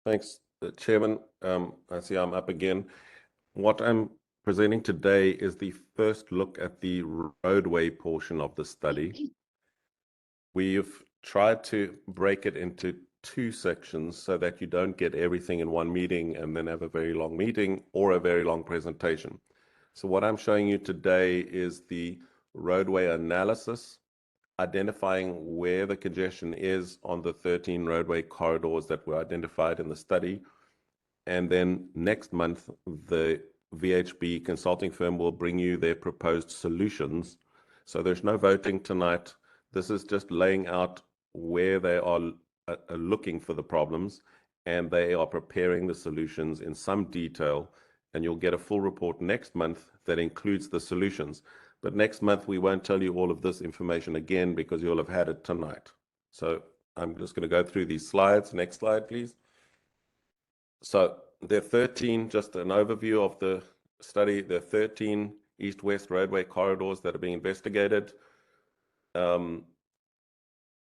Thanks, Chairman. I see I'm up again. What I'm presenting today is the first look at the roadway portion of the study. We've tried to break it into 2 sections so that you don't get everything in one meeting and then have a very long meeting or a very long presentation. So what I'm showing you today is the roadway analysis, identifying where the congestion is on the 13 roadway corridors that were identified in the study. And then next month, the VHB consulting firm will bring you their proposed solutions. So there's no voting tonight. This is just laying out where they are looking for the problems, and they are preparing the solutions in some detail. And you'll get a full report next month that includes the solutions. But next month, we won't tell you all of this information again because you'll have had it tonight. So I'm just going to go through these slides. Next slide, please. So there are 13, just an overview of the study. There are 13 east-west roadway corridors that are being investigated.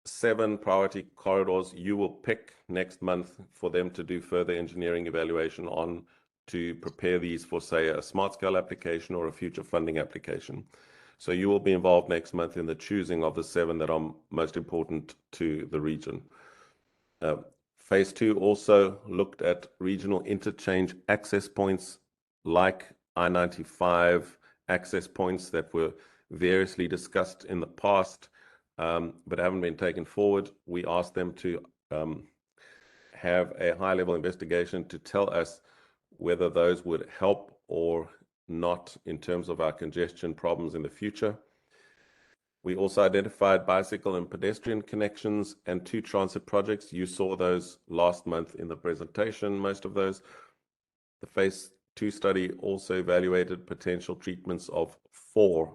7 priority corridors you will pick next month for them to do further engineering evaluation on to prepare these for, say, a smart scale application or a future funding application. So you will be involved next month in the choosing of the 7 that are most important to the region. Phase 2 also looked at regional interchange access points like I-95 access points that were variously discussed in the past, but haven't been taken forward. We asked them to have a high-level investigation to tell us whether those would help or not in terms of our congestion problems in the future. We also identified bicycle and pedestrian connections and 2 transit projects. You saw those last month in the presentation, most of those. The phase 2 study also evaluated potential treatments of 4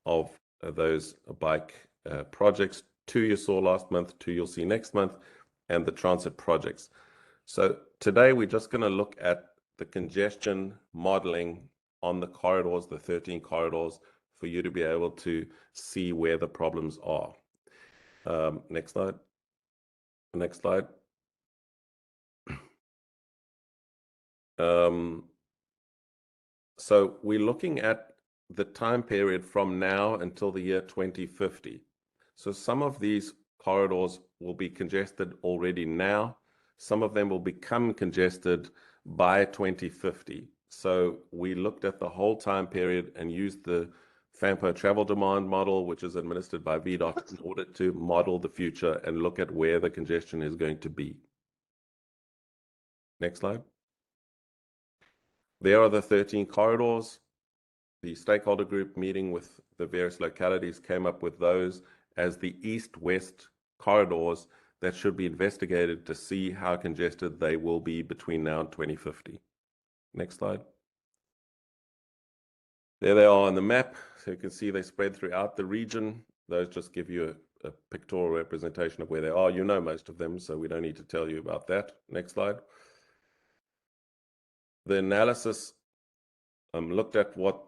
of those bike projects. 2 you saw last month, 2 you'll see next month, and the transit projects. So today we're just going to look at the congestion modeling on the corridors, the 13 corridors, for you to be able to see where the problems are. Next slide. Next slide. So we're looking at the time period from now until the year 2050. So some of these corridors will be congested already now. Some of them will become congested by 2050. So we looked at the whole time period and used the FAMPO travel demand model, which is administered by VDOT, in order to model the future and look at where the congestion is going to be. Next slide. There are the 13 corridors. The stakeholder group meeting with the various localities came up with those as the east-west corridors that should be investigated to see how congested they will be between now and 2050. Next slide. There they are on the map. So you can see they spread throughout the region. Those just give you a pictorial representation of where they are. You know most of them, so we don't need to tell you about that. Next slide. The analysis looked at what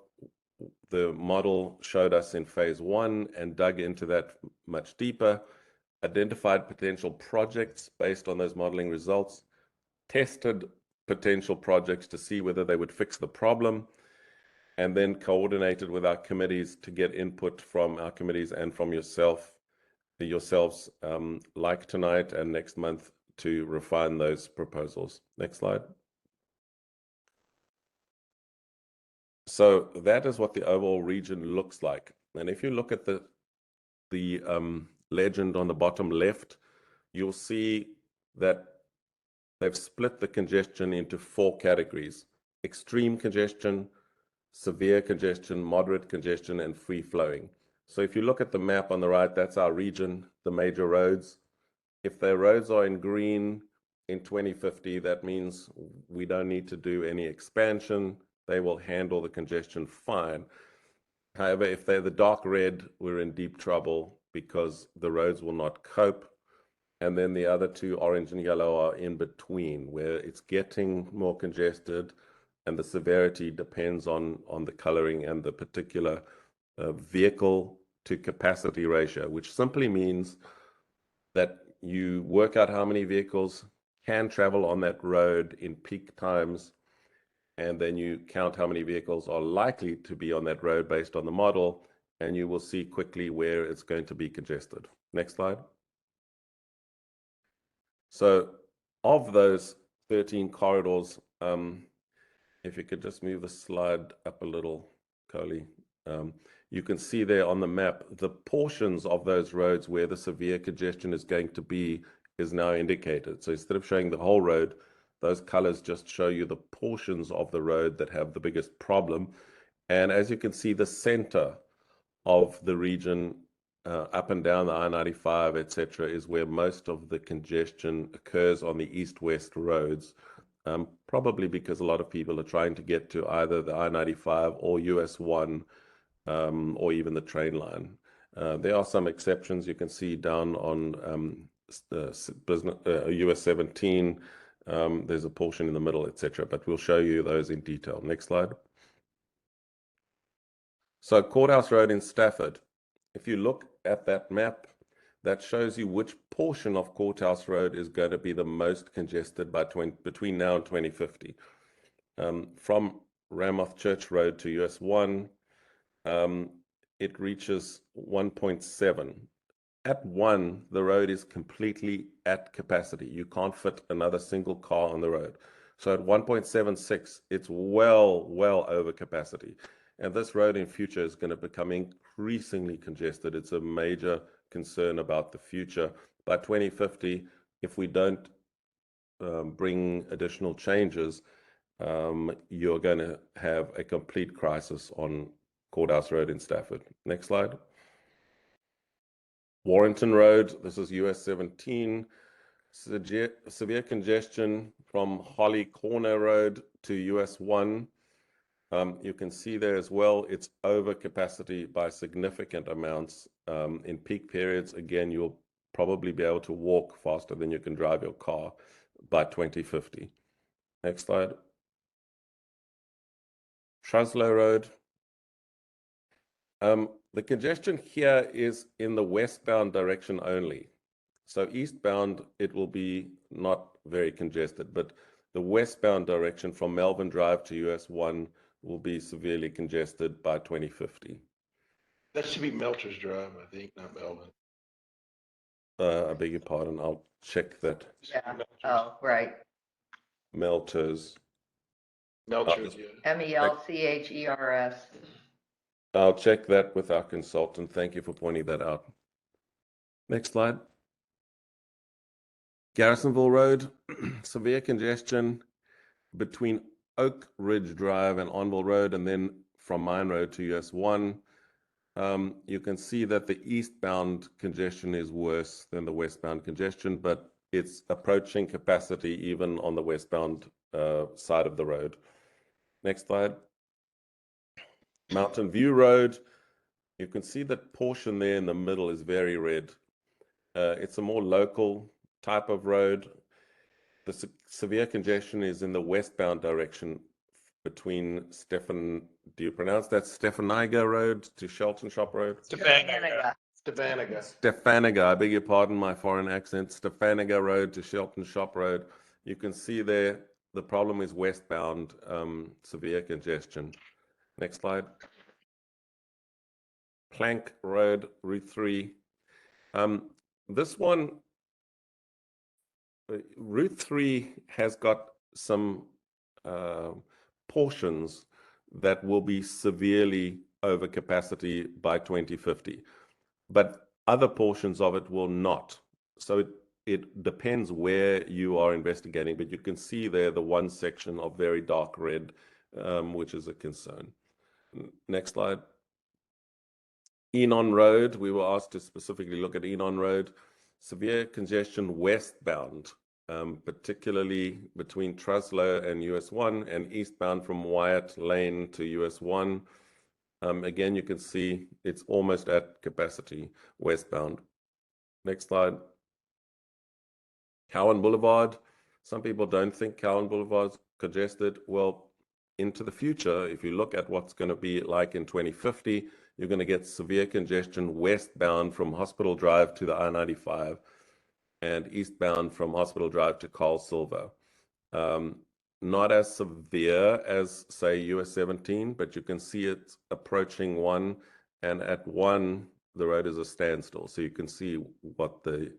the model showed us in phase 1 and dug into that much deeper, identified potential projects based on those modeling results, tested potential projects to see whether they would fix the problem, and then coordinated with our committees to get input from our committees and from yourselves, like tonight and next month, to refine those proposals. Next slide. So that is what the overall region looks like. And if you look at the legend on the bottom left, you'll see that they've split the congestion into 4 categories: extreme congestion, severe congestion, moderate congestion, and free flowing. So if you look at the map on the right, that's our region, the major roads. If their roads are in green in 2050, that means we don't need to do any expansion. They will handle the congestion fine. However, if they're the dark red, we're in deep trouble because the roads will not cope. And then the other 2, orange and yellow, are in between, where it's getting more congested, and the severity depends on the coloring and the particular vehicle to capacity ratio, which simply means that you work out how many vehicles can travel on that road in peak times, and then you count how many vehicles are likely to be on that road based on the model, and you will see quickly where it's going to be congested. Next slide. So of those 13 corridors, if you could just move the slide up a little, Coley, you can see there on the map, the portions of those roads where the severe congestion is going to be is now indicated. So instead of showing the whole road, those colors just show you the portions of the road that have the biggest problem. And as you can see, the center of the region, up and down the I-95, etc., is where most of the congestion occurs on the east-west roads, probably because a lot of people are trying to get to either the I-95 or US 1, or even the train line. There are some exceptions you can see down on US 17. There's a portion in the middle, etc., but we'll show you those in detail. Next slide. So Courthouse Road in Stafford. If you look at that map, that shows you which portion of Courthouse Road is going to be the most congested between now and 2050. From Ramoth Church Road to US 1, it reaches 1.7. At 1, the road is completely at capacity. You can't fit another single car on the road. So at 1.76, it's well over capacity. And this road in future is going to become increasingly congested. It's a major concern about the future. By 2050, if we don't bring additional changes, you're going to have a complete crisis on Courthouse Road in Stafford. Next slide. Warrington Road, this is US 17. Severe congestion from Holly Corner Road to US 1. You can see there as well, it's over capacity by significant amounts. In peak periods, again, you'll probably be able to walk faster than you can drive your car by 2050. Next slide. Truslow Road. The congestion here is in the westbound direction only. So eastbound, it will be not very congested, but the westbound direction from Melbourne Drive to US 1 will be severely congested by 2050. That should be Melchers Drive, I think, not Melbourne. I beg your pardon, I'll check that. Yeah, oh, right. Melchers. Melchers, yeah. Melchers. I'll check that with our consultant. Thank you for pointing that out. Next slide. Garrisonville Road, severe congestion between Oak Ridge Drive and Onville Road, and then from Mine Road to US 1. You can see that the eastbound congestion is worse than the westbound congestion, but it's approaching capacity even on the westbound side of the road. Next slide. Mountain View Road, you can see that portion there in the middle is very red. It's a more local type of road. The severe congestion is in the westbound direction between do you pronounce that Stephaniga Road to Shelton Shop Road? Stefaniga. Stefaniga, I beg your pardon, my foreign accent. Stefaniga Road to Shelton Shop Road. You can see there, the problem is westbound, severe congestion. Next slide. Plank Road, Route 3. This one, Route 3 has got some portions that will be severely over capacity by 2050, but other portions of it will not. So it depends where you are investigating, but you can see there the one section of very dark red, which is a concern. Next slide. Enon Road, we were asked to specifically look at Enon Road. Severe congestion westbound, particularly between Truslow and US 1, and eastbound from Wyatt Lane to US 1. Again, you can see it's almost at capacity westbound. Next slide. Cowan Boulevard. Some people don't think Cowan Boulevard's congested. Well, into the future, if you look at what's going to be like in 2050, you're going to get severe congestion westbound from Hospital Drive to the I-95 and eastbound from Hospital Drive to Carl Silver. Not as severe as, say, US 17, but you can see it approaching 1, and at 1, the road is a standstill. So you can see what the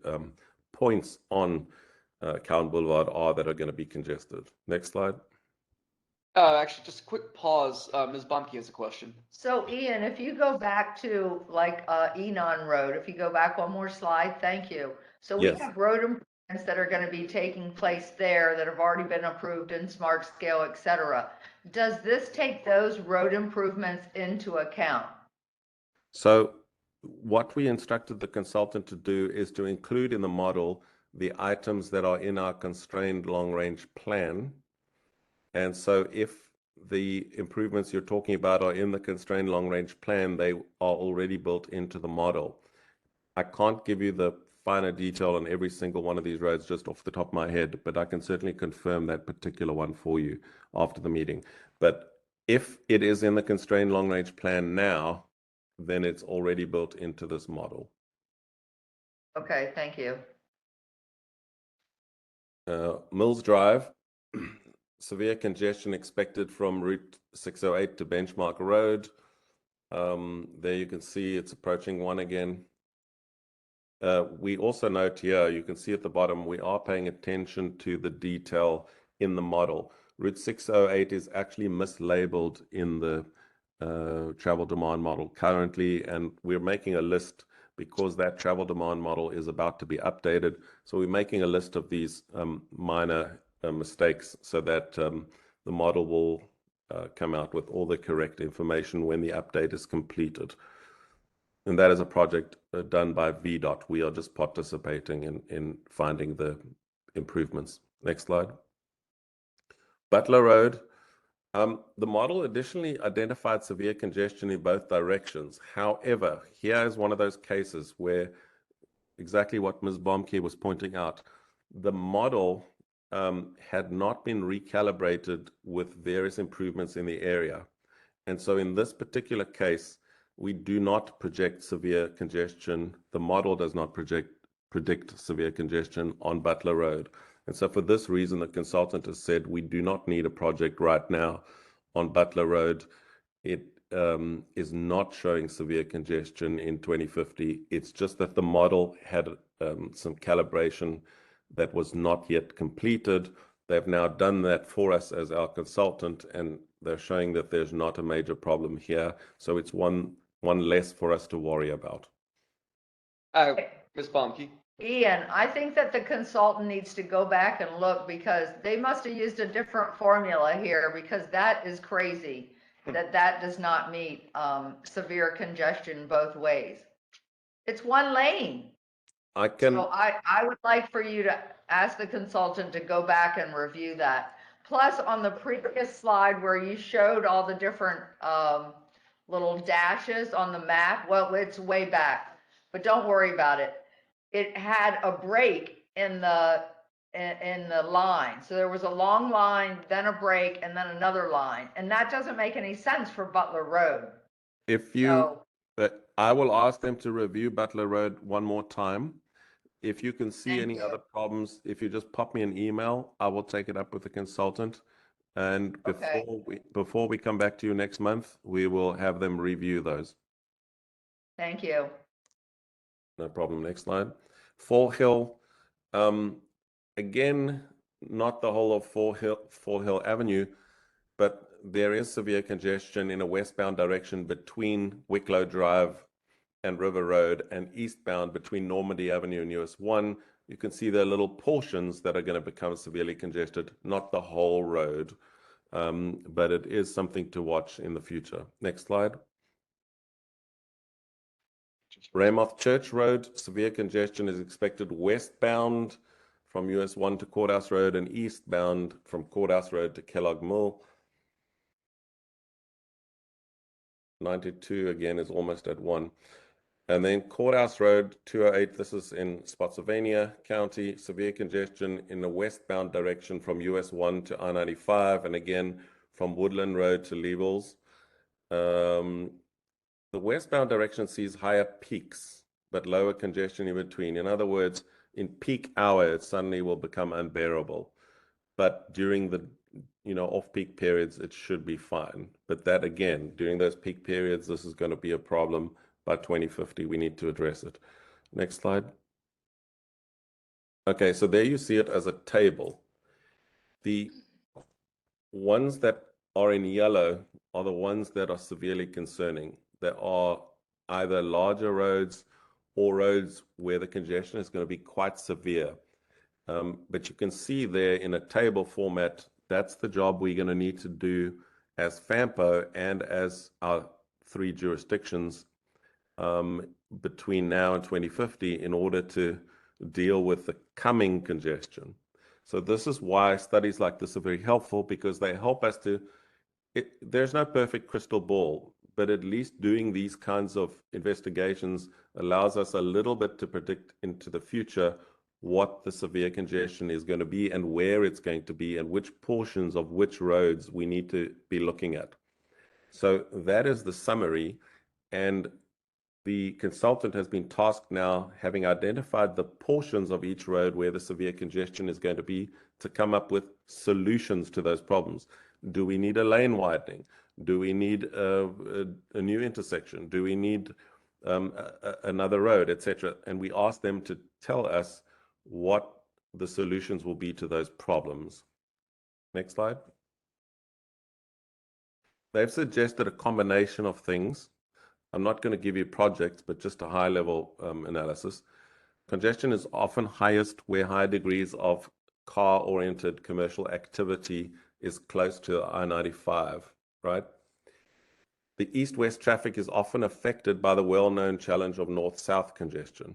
points on Cowan Boulevard are that are going to be congested. Next slide. Actually, just a quick pause. Ms. Bomke has a question. So Ian, if you go back to like Enon Road, if you go back one more slide, thank you. So we Yes. have road improvements that are going to be taking place there that have already been approved in smart scale, et cetera. Does this take those road improvements into account? So what we instructed the consultant to do is to include in the model the items that are in our constrained long-range plan. And so if the improvements you're talking about are in the constrained long-range plan, they are already built into the model. I can't give you the finer detail on every single one of these roads just off the top of my head, but I can certainly confirm that particular one for you after the meeting. But if it is in the constrained long-range plan now, then it's already built into this model. Okay, thank you. Mills Drive, severe congestion expected from Route 608 to Benchmark Road. There you can see it's approaching 1 again. We also note here, you can see at the bottom, we are paying attention to the detail in the model. Route 608 is actually mislabeled in the travel demand model currently, and we're making a list because that travel demand model is about to be updated. So we're making a list of these minor mistakes so that the model will come out with all the correct information when the update is completed. And that is a project done by VDOT. We are just participating in finding the improvements. Next slide. Butler Road. The model additionally identified severe congestion in both directions. However, here is one of those cases where exactly what Ms. Baumke was pointing out, the model had not been recalibrated with various improvements in the area. And so in this particular case, we do not project severe congestion. The model does not predict severe congestion on Butler Road. And so for this reason, the consultant has said we do not need a project right now on Butler Road. It is not showing severe congestion in 2050. It's just that the model had some calibration that was not yet completed. They've now done that for us as our consultant, and they're showing that there's not a major problem here. So it's one less for us to worry about. Ms. Baumke. Ian, I think that the consultant needs to go back and look because they must have used a different formula here because that is crazy. That does not meet severe congestion both ways. It's one lane. So I would like for you to ask the consultant to go back and review that. Plus, on the previous slide where you showed all the different little dashes on the map, well, it's way back, but don't worry about it. It had a break in the line. So there was a long line, then a break, and then another line. And that doesn't make any sense for Butler Road. I will ask them to review Butler Road one more time. If you can see any other problems, if you just pop me an email, I will take it up with the consultant. And before we come back to you next month, we will have them review those. Thank you. No problem. Next slide. Fall Hill. Again, not the whole of Fall Hill Avenue, but there is severe congestion in a westbound direction between Wicklow Drive and River Road, and eastbound between Normandy Avenue and US 1. You can see there are little portions that are going to become severely congested, not the whole road, but it is something to watch in the future. Next slide. Raymouth Church Road, severe congestion is expected westbound from US 1 to Courthouse Road and eastbound from Courthouse Road to Kellogg Mill. 92 again is almost at 1. And then Courthouse Road 208, this is in Spotsylvania County, severe congestion in the westbound direction from US 1 to I-95, and again from Woodland Road to Levels. The westbound direction sees higher peaks, but lower congestion in between. In other words, in peak hour, it suddenly will become unbearable. But during the off-peak periods, it should be fine. But that again, during those peak periods, this is going to be a problem. By 2050, we need to address it. Next slide. Okay, so there you see it as a table. The ones that are in yellow are the ones that are severely concerning. There are either larger roads or roads where the congestion is going to be quite severe. But you can see there in a table format, that's the job we're going to need to do as FAMPO and as our 3 jurisdictions between now and 2050 in order to deal with the coming congestion. So this is why studies like this are very helpful, because they help us to, there's no perfect crystal ball, but at least doing these kinds of investigations allows us a little bit to predict into the future what the severe congestion is going to be and where it's going to be and which portions of which roads we need to be looking at. So that is the summary. And The consultant has been tasked now, having identified the portions of each road where the severe congestion is going to be, to come up with solutions to those problems. Do we need a lane widening? Do we need a new intersection? Do we need another road, etc.? And we ask them to tell us what the solutions will be to those problems. Next slide. They've suggested a combination of things. I'm not going to give you projects, but just a high-level analysis. Congestion is often highest where high degrees of car-oriented commercial activity is close to I-95, right? The east-west traffic is often affected by the well-known challenge of north-south congestion.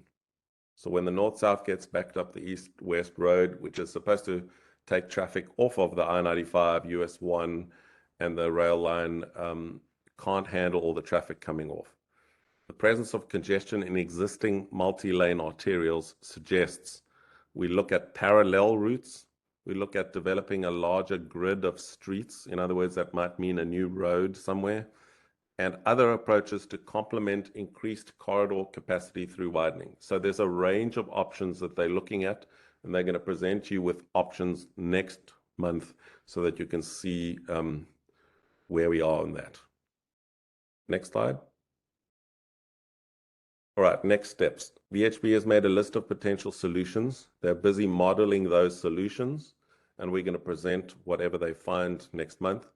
So when the north-south gets backed up the east-west road, which is supposed to take traffic off of the I-95, US 1, and the rail line, can't handle all the traffic coming off. The presence of congestion in existing multi-lane arterials suggests we look at parallel routes, we look at developing a larger grid of streets. In other words, that might mean a new road somewhere, and other approaches to complement increased corridor capacity through widening. So there's a range of options that they're looking at, and they're going to present you with options next month so that you can see where we are on that. Next slide. All right, next steps. VHB has made a list of potential solutions. They're busy modeling those solutions, and we're going to present whatever they find next month.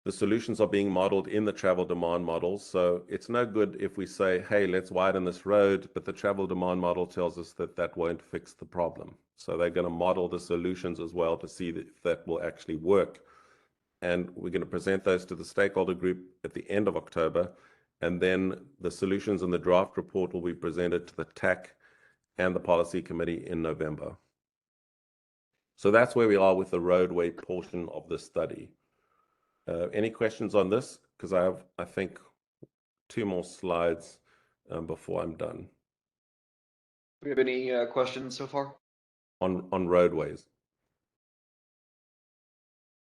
The solutions are being modeled in the travel demand model, so it's no good if we say, hey, let's widen this road, but the travel demand model tells us that that won't fix the problem. So they're going to model the solutions as well to see if that will actually work. And we're going to present those to the stakeholder group at the end of October. And then the solutions in the draft report will be presented to the TAC and the policy committee in November. So that's where we are with the roadway portion of the study. Any questions on this? Because I have, I think, 2 more slides before I'm done. Do we have any questions so far? On roadways.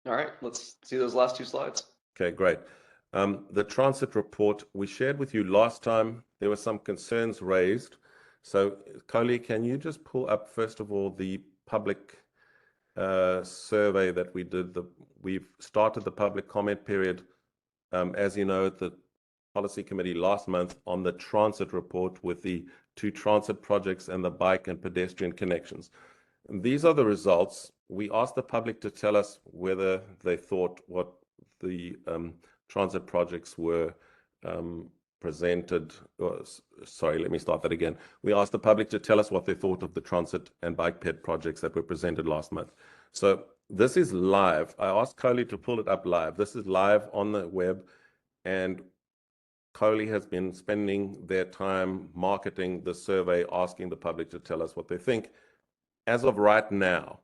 All right, let's see those last 2 slides. Okay, great. The transit report we shared with you last time, there were some concerns raised. So, Coley, can you just pull up, first of all, the public survey that we did? We've started the public comment period, as you know, at the policy committee last month on the transit report with the 2 transit projects and the bike and pedestrian connections. And these are the results. We asked the public to tell us whether they thought what the transit projects were presented. Sorry, let me start that again. We asked the public to tell us what they thought of the transit and bike ped projects that were presented last month. So this is live. I asked Coley to pull it up live. This is live on the web, and Coley has been spending their time marketing the survey, asking the public to tell us what they think. As of right now,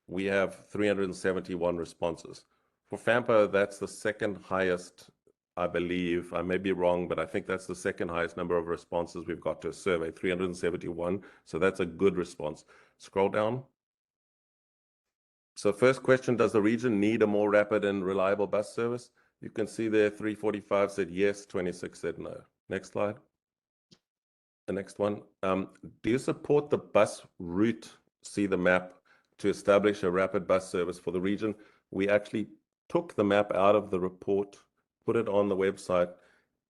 we have 371 responses. For FAMPO, that's the second highest, I believe. I may be wrong, but I think that's the second highest number of responses we've got to a survey, 371. So that's a good response. Scroll down. So first question, does the region need a more rapid and reliable bus service? You can see there 345 said yes, 26 said no. Next slide. The next one. Do you support the bus route, see the map, to establish a rapid bus service for the region? We actually took the map out of the report, put it on the website,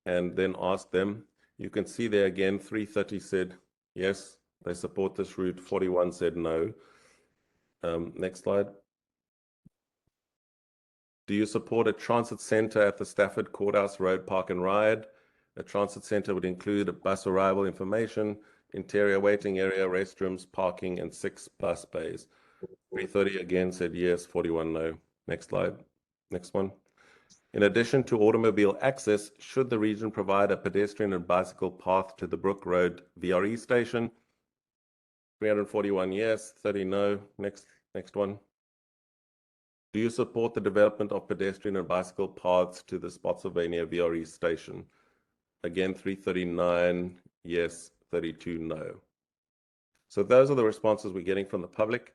and then asked them. You can see there again, 330 said yes, they support this route, 41 said no. Next slide. Do you support a transit center at the Stafford Courthouse Road Park and Ride? A transit center would include a bus arrival information, interior waiting area, restrooms, parking, and 6 bus bays. 330 again said yes, 41 no. Next slide. Next one. In addition to automobile access, should the region provide a pedestrian and bicycle path to the Brook Road VRE station? 341 yes, 30 no. Next one. Do you support the development of pedestrian and bicycle paths to the Spotsylvania VRE station? Again, 339 yes, 32 no. So those are the responses we're getting from the public.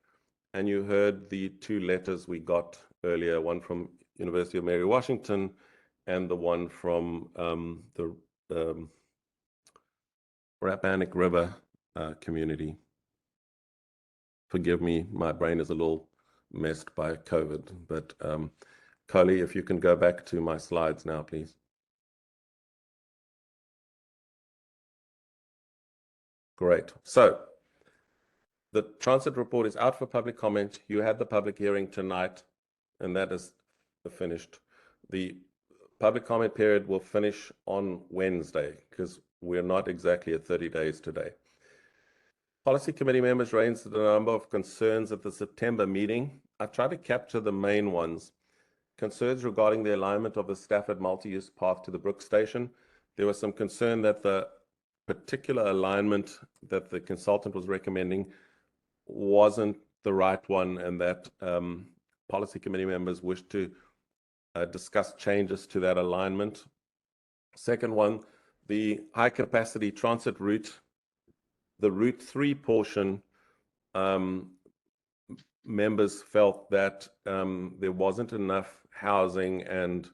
And you heard the 2 letters we got earlier, one from University of Mary Washington and the one from the Rappahannock River community. Forgive me, my brain is a little messed by COVID, but Coley, if you can go back to my slides now, please. Great. So the transit report is out for public comment. You had the public hearing tonight, and that is finished. The public comment period will finish on Wednesday because we're not exactly at 30 days today. Policy committee members raised a number of concerns at the September meeting. I tried to capture the main ones. Concerns regarding the alignment of the Stafford multi-use path to the Brook Station. There was some concern that the particular alignment that the consultant was recommending wasn't the right one, and that policy committee members wished to discuss changes to that alignment. Second one, the high capacity transit route, the Route 3 portion, members felt that there wasn't enough housing and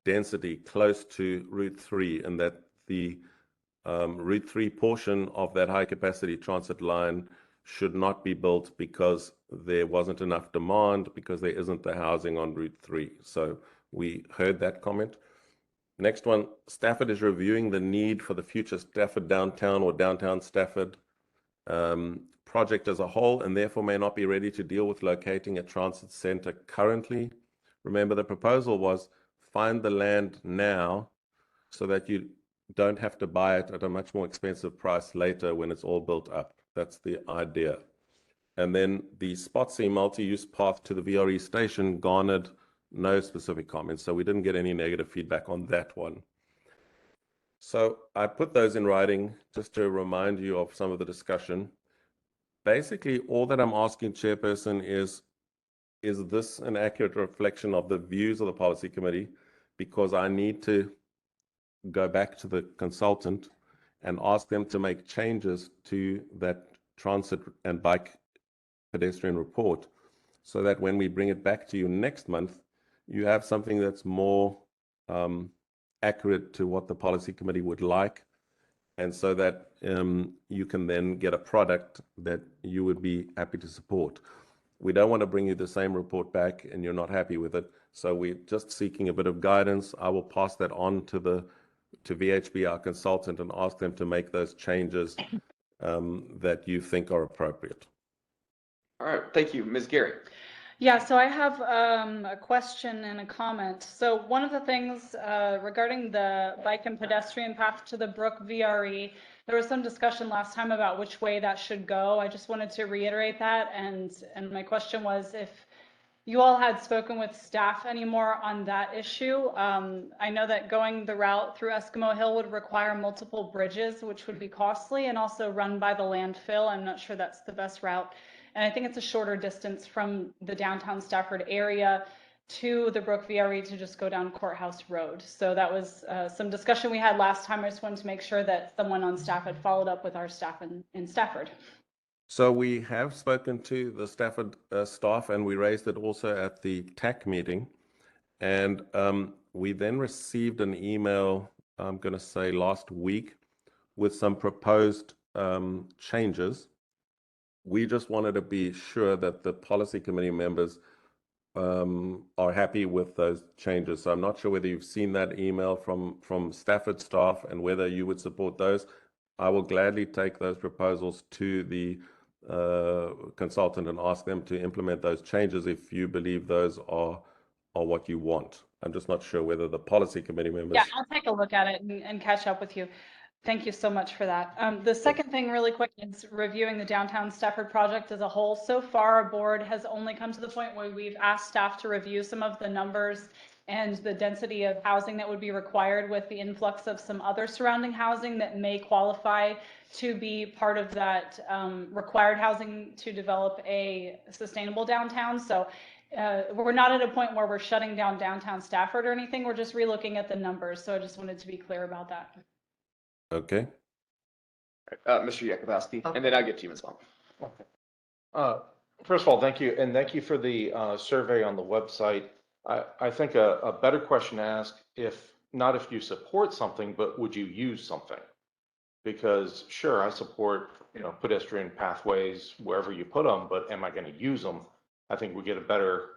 density close to Route 3, and that the Route 3 portion of that high capacity transit line should not be built because there wasn't enough demand, because there isn't the housing on Route 3. So we heard that comment. Next one, Stafford is reviewing the need for the future Stafford downtown or downtown Stafford project as a whole, and therefore may not be ready to deal with locating a transit center currently. Remember, the proposal was find the land now so that you don't have to buy it at a much more expensive price later when it's all built up. That's the idea. And then the Spotsy multi-use path to the VRE station garnered no specific comments, so we didn't get any negative feedback on that one. So I put those in writing just to remind you of some of the discussion. Basically, all that I'm asking, Chairperson, is this an accurate reflection of the views of the policy committee? Because I need to go back to the consultant and ask them to make changes to that transit and bike pedestrian report, so that when we bring it back to you next month, you have something that's more accurate to what the policy committee would like, and so that you can then get a product that you would be happy to support. We don't want to bring you the same report back and you're not happy with it, so we're just seeking a bit of guidance. I will pass that on to VHB, our consultant, and ask them to make those changes that you think are appropriate. All right, thank you. Ms. Gary. Yeah, so I have a question and a comment. So one of the things regarding the bike and pedestrian path to the Brook VRE, there was some discussion last time about which way that should go. I just wanted to reiterate that, and my question was if you all had spoken with staff anymore on that issue. I know that going the route through Eskimo Hill would require multiple bridges, which would be costly and also run by the landfill. I'm not sure that's the best route. And I think it's a shorter distance from the downtown Stafford area to the Brook VRE to just go down Courthouse Road. So that was some discussion we had last time. I just wanted to make sure that someone on staff had followed up with our staff in Stafford. So we have spoken to the Stafford staff, and we raised it also at the TAC meeting. And we then received an email, I'm going to say last week, with some proposed changes. We just wanted to be sure that the policy committee members are happy with those changes. So I'm not sure whether you've seen that email from Stafford staff and whether you would support those. I will gladly take those proposals to the consultant and ask them to implement those changes if you believe those are what you want. I'm just not sure whether the policy committee members. Yeah, I'll take a look at it and catch up with you. Thank you so much for that. The second thing really quick is reviewing the downtown Stafford project as a whole. So far, our board has only come to the point where we've asked staff to review some of the numbers and the density of housing that would be required with the influx of some other surrounding housing that may qualify to be part of that required housing to develop a sustainable downtown. So we're not at a point where we're shutting down downtown Stafford or anything. We're just relooking at the numbers. So I just wanted to be clear about that. Okay. Mr. Yakubowski, and then I'll get to you as well. First of all, thank you. And thank you for the survey on the website. I think a better question to ask, if not if you support something, but would you use something? Because sure, I support, pedestrian pathways wherever you put them, but am I going to use them? I think we get a better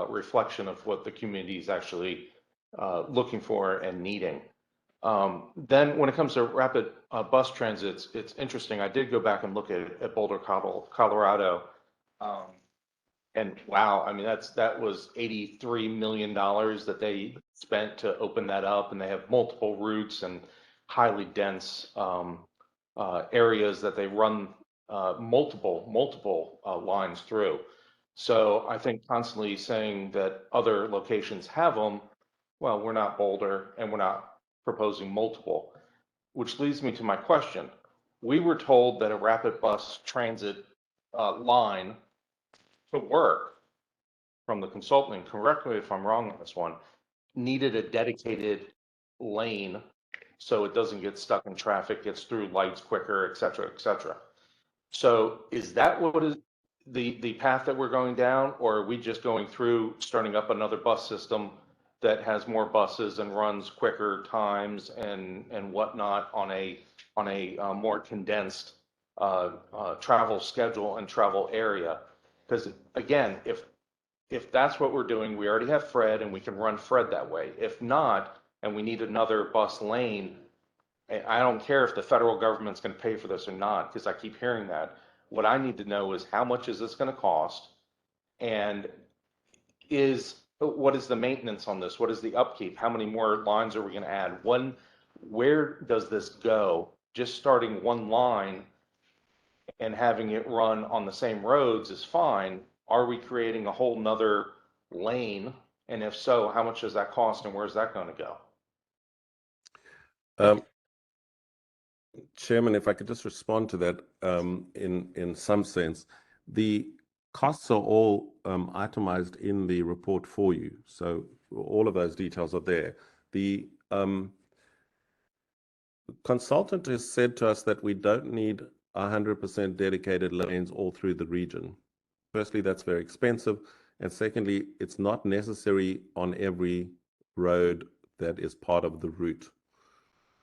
reflection of what the community is actually looking for and needing. Then when it comes to rapid bus transits, it's interesting. I did go back and look at Boulder, Colorado. And wow, I mean, that was $83 million that they spent to open that up, and they have multiple routes and highly dense areas that they run multiple lines through. So I think constantly saying that other locations have them, well, we're not Boulder and we're not proposing multiple, which leads me to my question. We were told that a rapid bus transit line to work from the consultant, correct me if I'm wrong on this one, needed a dedicated lane so it doesn't get stuck in traffic, gets through lights quicker, et cetera, et cetera. So is that what is the path that we're going down, or are we just going through starting up another bus system that has more buses and runs quicker times and whatnot on a more condensed travel schedule and travel area? Because again, if that's what we're doing, we already have Fred and we can run Fred that way. If not, and we need another bus lane, I don't care if the federal government's going to pay for this or not, because I keep hearing that. What I need to know is how much is this going to cost, and what is the maintenance on this? What is the upkeep? How many more lines are we going to add? Where does this go? Just starting one line and having it run on the same roads is fine. Are we creating a whole nother lane? And if so, how much does that cost and where's that going to go? Chairman, if I could just respond to that in some sense. The costs are all itemized in the report for you. So all of those details are there. The consultant has said to us that we don't need 100% dedicated lanes all through the region. Firstly, that's very expensive. And secondly, it's not necessary on every road that is part of the route.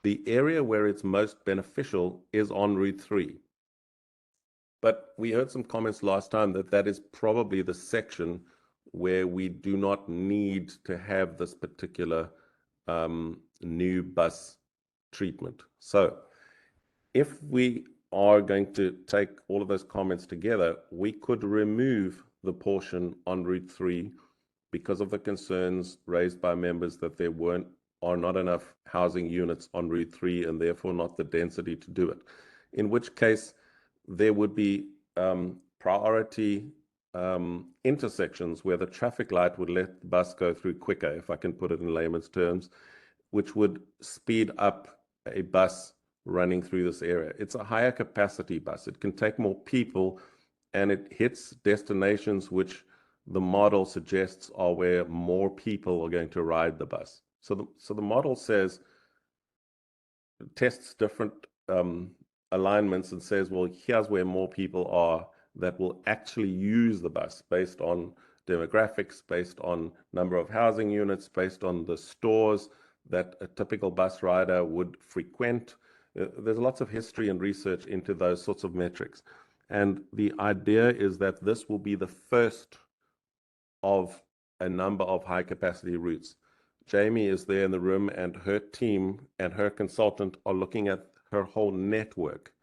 The area where it's most beneficial is on Route 3. But we heard some comments last time that that is probably the section where we do not need to have this particular new bus treatment. So if we are going to take all of those comments together, we could remove the portion on Route 3 because of the concerns raised by members that there are not enough housing units on Route 3 and therefore not the density to do it. In which case, there would be priority intersections where the traffic light would let the bus go through quicker, if I can put it in layman's terms, which would speed up a bus running through this area. It's a higher capacity bus. It can take more people, and it hits destinations which the model suggests are where more people are going to ride the bus. So the model tests different alignments and says, well, here's where more people are that will actually use the bus based on demographics, based on number of housing units, based on the stores that a typical bus rider would frequent. There's lots of history and research into those sorts of metrics. And the idea is that this will be the first of a number of high capacity routes. Jamie is there in the room, and her team and her consultant are looking at her whole network.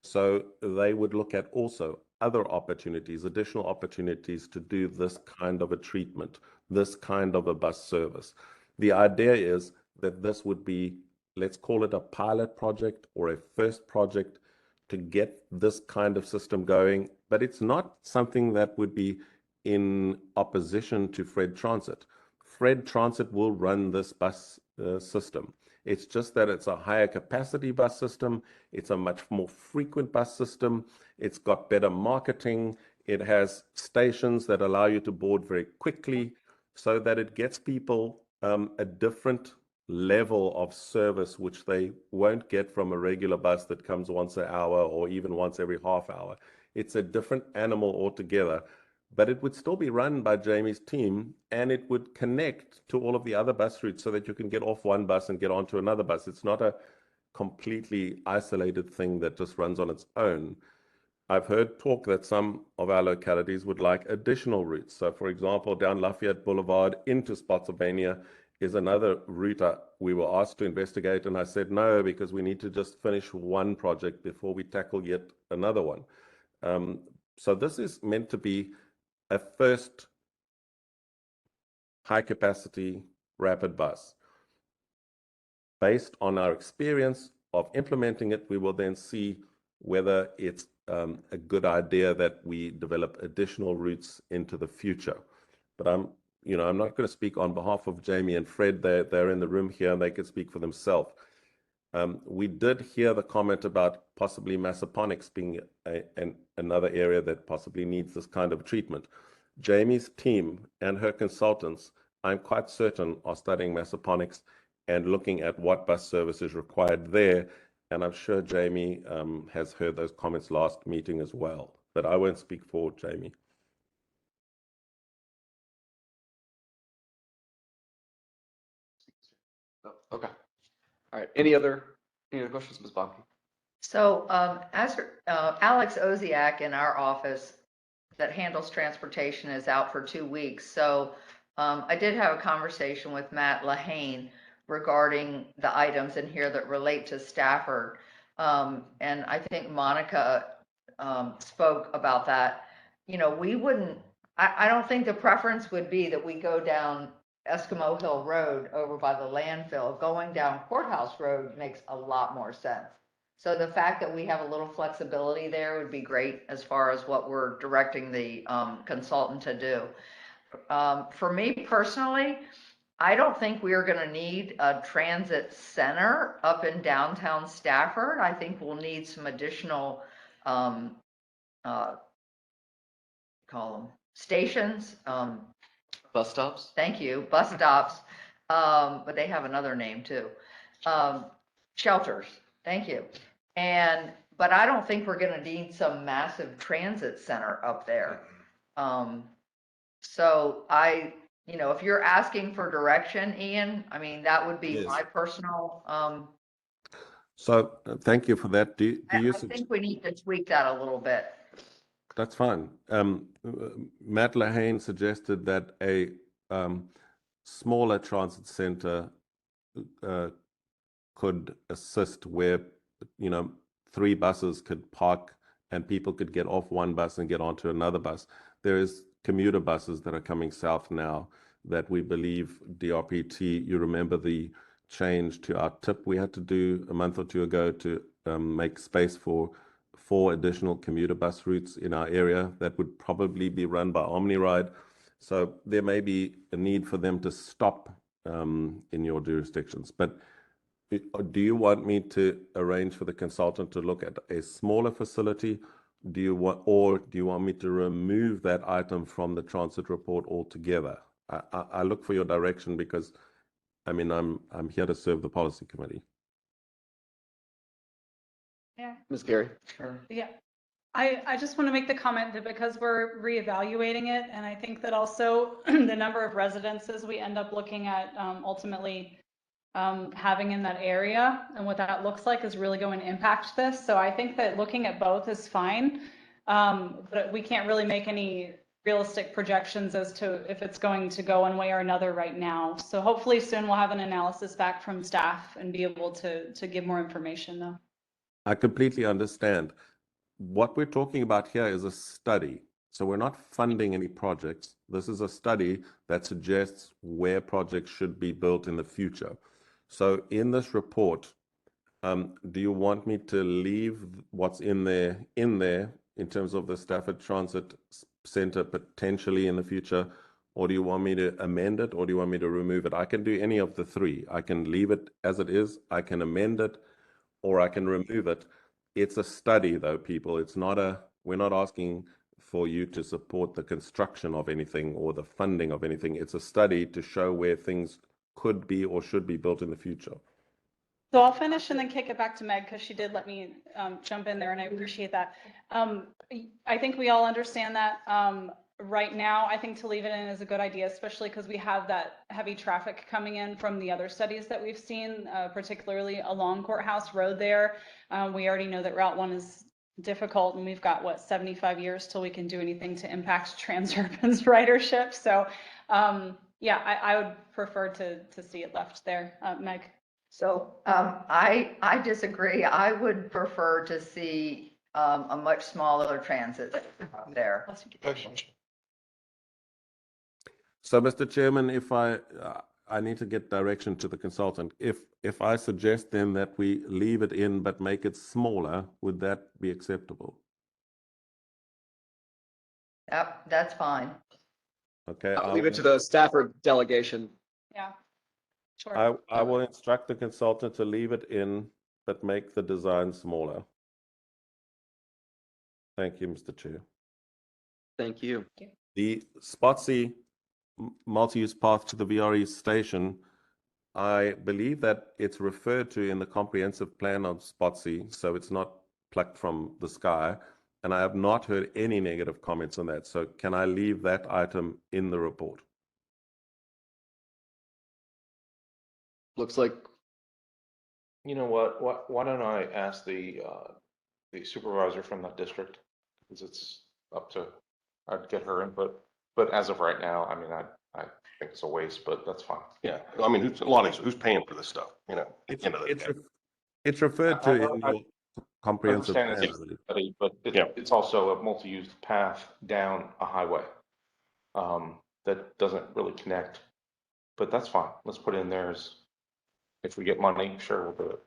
So they would look at also other opportunities, additional opportunities to do this kind of a treatment, this kind of a bus service. The idea is that this would be, let's call it a pilot project or a first project to get this kind of system going, but it's not something that would be in opposition to Fred Transit. Fred Transit will run this bus system. It's just that it's a higher capacity bus system. It's a much more frequent bus system. It's got better marketing. It has stations that allow you to board very quickly so that it gets people a different level of service, which they won't get from a regular bus that comes once an hour or even once every half hour. It's a different animal altogether. But it would still be run by Jamie's team, and it would connect to all of the other bus routes so that you can get off one bus and get onto another bus. It's not completely isolated thing that just runs on its own. I've heard talk that some of our localities would like additional routes. So, for example, down Lafayette Boulevard into Spotsylvania is another route we were asked to investigate, and I said no, because we need to just finish one project before we tackle yet another one. So this is meant to be a first high-capacity rapid bus. Based on our experience of implementing it, we will then see whether it's a good idea that we develop additional routes into the future. But I'm not going to speak on behalf of Jamie and Fred. They're in the room here and they can speak for themselves. We did hear the comment about possibly Massaponax being another area that possibly needs this kind of treatment. Jamie's team and her consultants, I'm quite certain, are studying Massaponax and looking at what bus service is required there. And I'm sure Jamie has heard those comments last meeting as well. But I won't speak for Jamie. Oh, okay. All right. Any other questions, Ms. Bonke? So as Alex Oziak in our office that handles transportation is out for 2 weeks. So I did have a conversation with Matt Lahane regarding the items in here that relate to Stafford. And I think Monica spoke about that. We wouldn't, I don't think the preference would be that we go down Eskimo Hill Road over by the landfill. Going down Courthouse Road makes a lot more sense. So the fact that we have a little flexibility there would be great as far as what we're directing the consultant to do. For me personally, I don't think we're going to need a transit center up in downtown Stafford. I think we'll need some additional, call them stations. Bus stops? Thank you, bus stops. But they have another name too. Shelters, thank you. But I don't think we're gonna need some massive transit center up there. So if you're asking for direction, Ian, I mean, that would be Yes. my personal, So thank you for that. Do you I think we need to tweak that a little bit. That's fine. Matt Lahane suggested that a smaller transit center could assist where, 3 buses could park and people could get off one bus and get onto another bus. There is commuter buses that are coming south now that we believe DRPT, you remember the change to our tip we had to do a month or 2 ago to make space for 4 additional commuter bus routes in our area that would probably be run by OmniRide. So there may be a need for them to stop in your jurisdictions. But do you want me to arrange for the consultant to look at a smaller facility? Do you want me to remove that item from the transit report altogether? I look for your direction because, I'm here to serve the policy committee. Yeah. Ms. Gary? Sure. Yeah. I just want to make the comment that because we're reevaluating it, and I think that also the number of residences we end up looking at ultimately having in that area and what that looks like is really going to impact this. So I think that looking at both is fine, but we can't really make any realistic projections as to if it's going to go one way or another right now. So hopefully soon we'll have an analysis back from staff and be able to give more information though. I completely understand. What we're talking about here is a study. So we're not funding any projects. This is a study that suggests where projects should be built in the future. So in this report, do you want me to leave what's in there in terms of the Stafford Transit Center potentially in the future, or do you want me to amend it, or do you want me to remove it? I can do any of the 3. I can leave it as it is, I can amend it, or I can remove it. It's a study though, people. We're not asking for you to support the construction of anything or the funding of anything. It's a study to show where things could be or should be built in the future. So I'll finish and then kick it back to Meg because she did let me jump in there and I appreciate that. I think we all understand that. right now, I think to leave it in is a good idea, especially because we have that heavy traffic coming in from the other studies that we've seen, particularly along Courthouse Road there. We already know that Route 1 is difficult, and we've got, what, 75 years till we can do anything to impact Transurban's ridership. So, yeah, I would prefer to see it left there. Meg? So I disagree. I would prefer to see a much smaller transit there. So, Mr. Chairman, if I need to get direction to the consultant. If I suggest then that we leave it in but make it smaller, would that be acceptable? Yep, that's fine. Okay. I'll leave it to the Stafford delegation. Yeah, sure. I will instruct the consultant to leave it in but make the design smaller. Thank you, Mr. Chair. Thank you. The Spotsy multi-use path to the VRE station, I believe that it's referred to in the comprehensive plan of Spotsy, so it's not plucked from the sky. And I have not heard any negative comments on that. So can I leave that item in the report? Looks like, You know what, why don't I ask the supervisor from that district? Because it's up to, I'd get her input, but as of right now, I mean, I think it's a waste, but that's fine. Yeah, I mean, who's paying for this stuff, you know? at the end of the day. It's referred to in your comprehensive Understand plan. it's a study, but it's also a multi-use path down a highway that doesn't really connect, but that's fine. Let's put it in there as, if we get money, sure, we'll do it.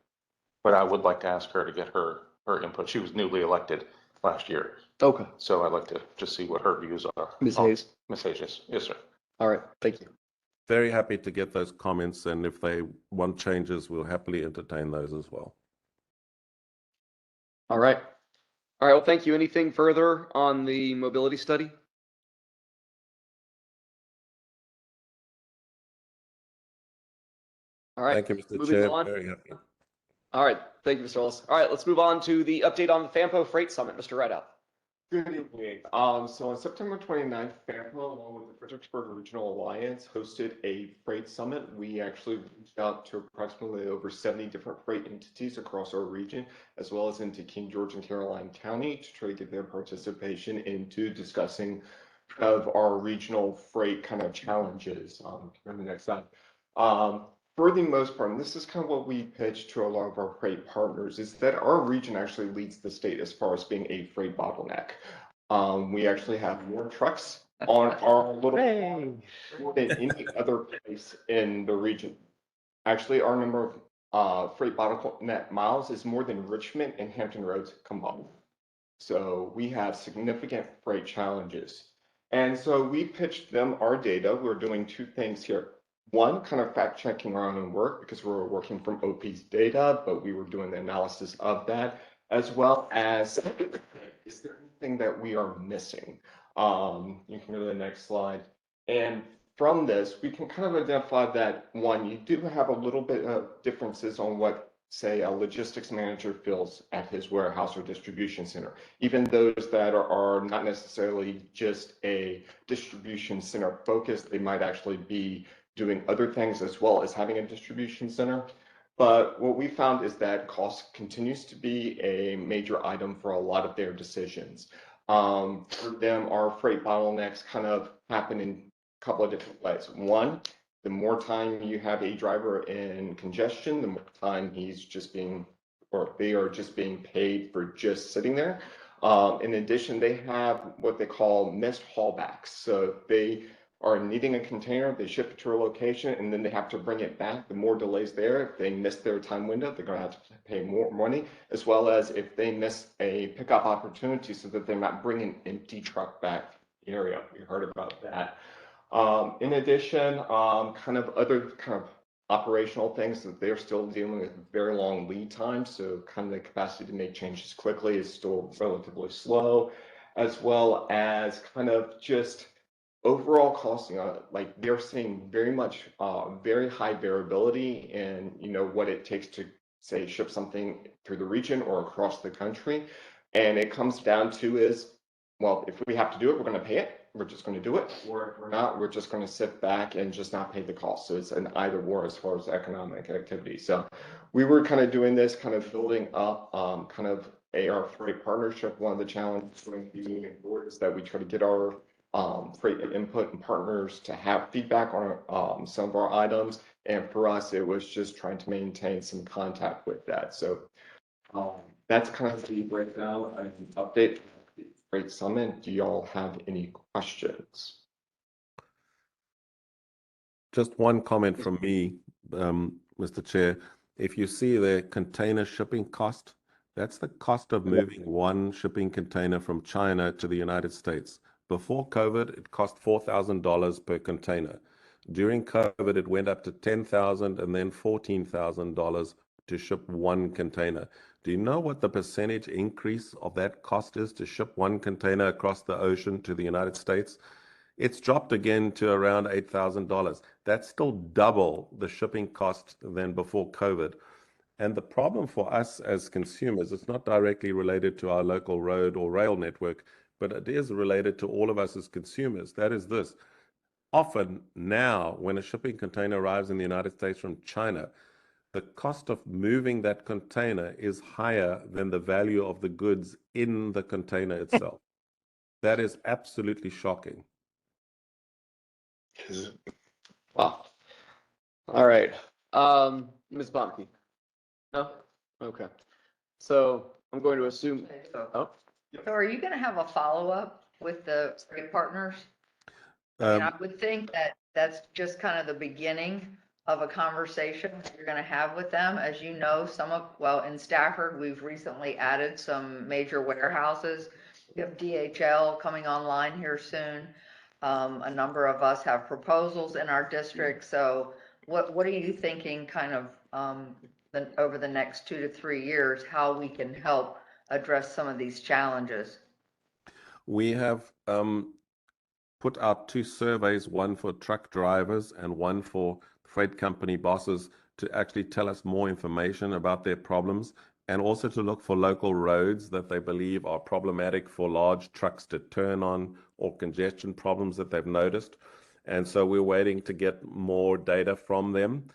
But I would like to ask her to get her input. She was newly elected last year, okay, so I'd like to just see what her views are. Ms. Hayes. Ms. Hayes, yes, sir. All right, thank you. Very happy to get those comments, and if they want changes, we'll happily entertain those as well. All right. All right, well, thank you. Anything further on the mobility study? All right. Thank you, Mr. Moving Chair. on. Very happy. All right, thank you, Mr. Ellis. All right, let's move on to the update on the FAMPO Freight Summit, Mr. Rideout. Good evening. So on September 29th, FAMPO, along with the Fredericksburg Regional Alliance, hosted a freight summit. We actually reached out to approximately over 70 different freight entities across our region, as well as into King George and Caroline County, to try to get their participation into discussing of our regional freight kind of challenges. On the next slide. For the most part, and this is kind of what we pitch to a lot of our freight partners, is that our region actually leads the state as far as being a freight bottleneck. We actually have more trucks on our little more than any other place in the region. Actually, our number of freight bottleneck miles is more than Richmond and Hampton Roads combined. So we have significant freight challenges. And so we pitched them our data. We're doing two things here. One, kind of fact checking our own work, because we're working from OP's data, but we were doing the analysis of that, as well as, is there anything that we are missing? You can go to the next slide. And from this, we can kind of identify that, one, you do have a little bit of differences on what, say, a logistics manager feels at his warehouse or distribution center. Even those that are not necessarily just a distribution center focused, they might actually be doing other things as well as having a distribution center. But what we found is that cost continues to be a major item for a lot of their decisions. For them, our freight bottlenecks kind of happen in a couple of different ways. One, the more time you have a driver in congestion, the more time he's just being, or they are just being paid for just sitting there. In addition, they have what they call missed haulbacks. So they are needing a container, they ship it to a location, and then they have to bring it back. The more delays there, if they miss their time window, they're going to have to pay more money, as well as if they miss a pickup opportunity so that they're not bringing an empty truck back to the area. We heard about that. In addition, kind of other kind of operational things that they're still dealing with very long lead times. So kind of the capacity to make changes quickly is still relatively slow, as well as kind of just overall costing, like they're seeing very much, very high variability in, what it takes to say ship something through the region or across the country. And it comes down to is, well, if we have to do it, we're going to pay it. we're just going to do it, or if we're not, we're just going to sit back and just not pay the cost. So it's an either or as far as economic activity. So we were kind of doing this, kind of building up kind of our freight partnership. One of the challenges going to be moving forward is that we try to get our freight input and partners to have feedback on some of our items. And for us, it was just trying to maintain some contact with that. So that's kind of the breakdown and update. Great summit. Do y'all have any questions? Just one comment from me, Mr. Chair. If you see the container shipping cost, that's the cost of moving one shipping container from China to the United States. Before COVID, it cost $4,000 per container. During COVID, it went up to $10,000 and then $14,000 to ship one container. Do you know what the percentage increase of that cost is to ship one container across the ocean to the United States? It's dropped again to around $8,000. That's still double the shipping cost than before COVID. And the problem for us as consumers, it's not directly related to our local road or rail network, but it is related to all of us as consumers. That is this. Often now, when a shipping container arrives in the United States from China, the cost of moving that container is higher than the value of the goods in the container itself. That is absolutely shocking. Wow. All right. Ms. Bonke? No? Okay. So I'm going to assume, oh, So are you gonna have a follow-up with the freight partners? I mean, I would think that that's just kind of the beginning of a conversation that you're gonna have with them. As you know, well, in Stafford, we've recently added some major warehouses. We have DHL coming online here soon. A number of us have proposals in our district. So what are you thinking kind of over the next 2 to 3 years, how we can help address some of these challenges? We have put out 2 surveys, one for truck drivers and one for freight company bosses, to actually tell us more information about their problems, and also to look for local roads that they believe are problematic for large trucks to turn on, or congestion problems that they've noticed. And so we're waiting to get more data from them.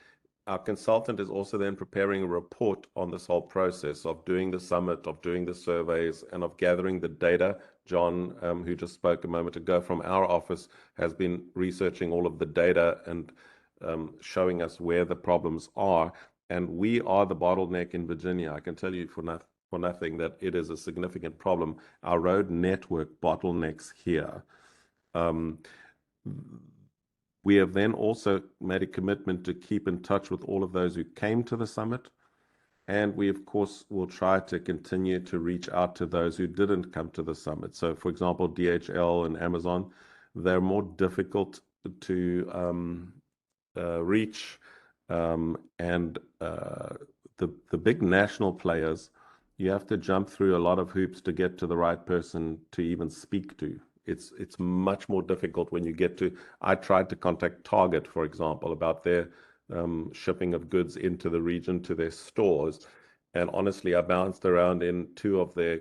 Our consultant is also then preparing a report on this whole process of doing the summit, of doing the surveys, and of gathering the data. John, who just spoke a moment ago from our office, has been researching all of the data and showing us where the problems are. And we are the bottleneck in Virginia. I can tell you for nothing that it is a significant problem. Our road network bottlenecks here. We have then also made a commitment to keep in touch with all of those who came to the summit. And we, of course, will try to continue to reach out to those who didn't come to the summit. So, for example, DHL and Amazon, they're more difficult to reach. And the big national players, you have to jump through a lot of hoops to get to the right person to even speak to. It's much more difficult when you get to, I tried to contact Target, for example, about their shipping of goods into the region to their stores. And honestly, I bounced around in 2 of their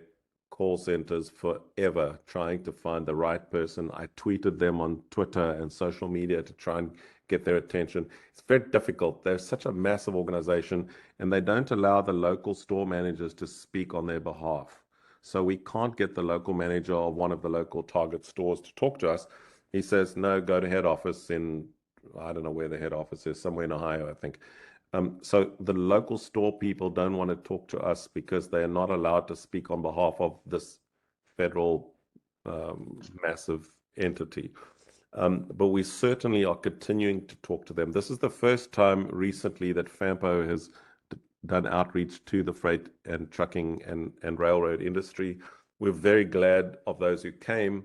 call centers forever trying to find the right person. I tweeted them on Twitter and social media to try and get their attention. It's very difficult. They're such a massive organization, and they don't allow the local store managers to speak on their behalf. So we can't get the local manager of one of the local Target stores to talk to us. He says, no, go to head office in, I don't know where the head office is, somewhere in Ohio, I think. So the local store people don't want to talk to us because they are not allowed to speak on behalf of this federal massive entity. But we certainly are continuing to talk to them. This is the first time recently that FAMPO has done outreach to the freight and trucking and railroad industry. We're very glad of those who came.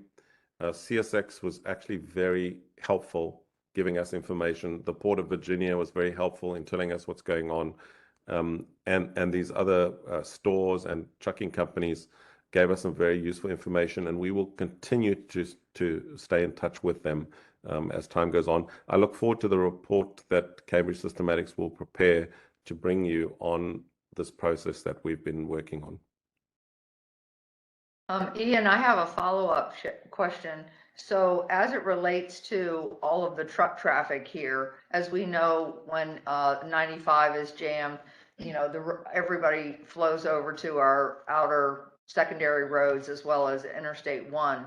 CSX was actually very helpful giving us information. The Port of Virginia was very helpful in telling us what's going on. And these other stores and trucking companies gave us some very useful information, and we will continue to stay in touch with them as time goes on. I look forward to the report that Cambridge Systematics will prepare to bring you on this process that we've been working on. Ian, I have a follow-up question. So as it relates to all of the truck traffic here, as we know, when 95 is jammed, you know, everybody flows over to our outer secondary roads as well as Interstate 1.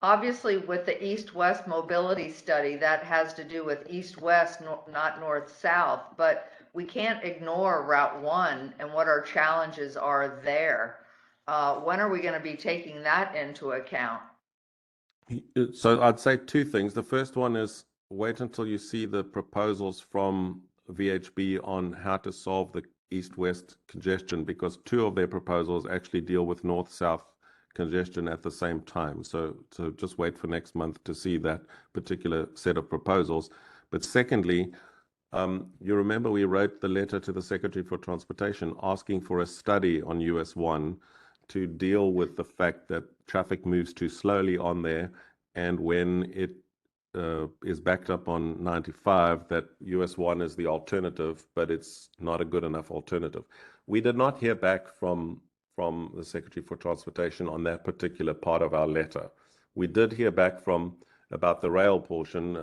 Obviously, with the east-west mobility study, that has to do with east-west, not north-south, but we can't ignore Route 1 and what our challenges are there. When are we going to be taking that into account? So I'd say two things. The first one is wait until you see the proposals from VHB on how to solve the east-west congestion, because two of their proposals actually deal with north-south congestion at the same time. So just wait for next month to see that particular set of proposals. But secondly, you remember we wrote the letter to the Secretary for Transportation asking for a study on US 1 to deal with the fact that traffic moves too slowly on there, and when it is backed up on 95, that US 1 is the alternative, but it's not a good enough alternative. We did not hear back from the Secretary for Transportation on that particular part of our letter. We did hear back from about the rail portion.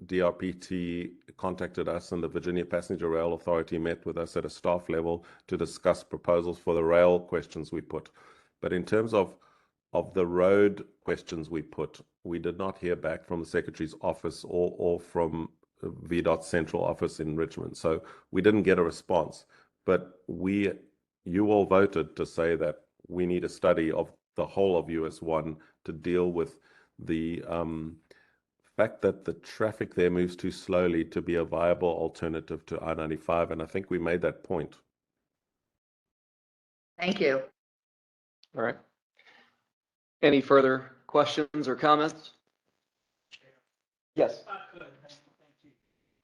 DRPT contacted us, and the Virginia Passenger Rail Authority met with us at a staff level to discuss proposals for the rail questions we put. But in terms of the road questions we put, we did not hear back from the Secretary's office or from VDOT's central office in Richmond. So we didn't get a response. But you all voted to say that we need a study of the whole of US 1 to deal with the fact that the traffic there moves too slowly to be a viable alternative to I-95. And I think we made that point. Thank you. All right. Any further questions or comments? Yes. I could, thank you.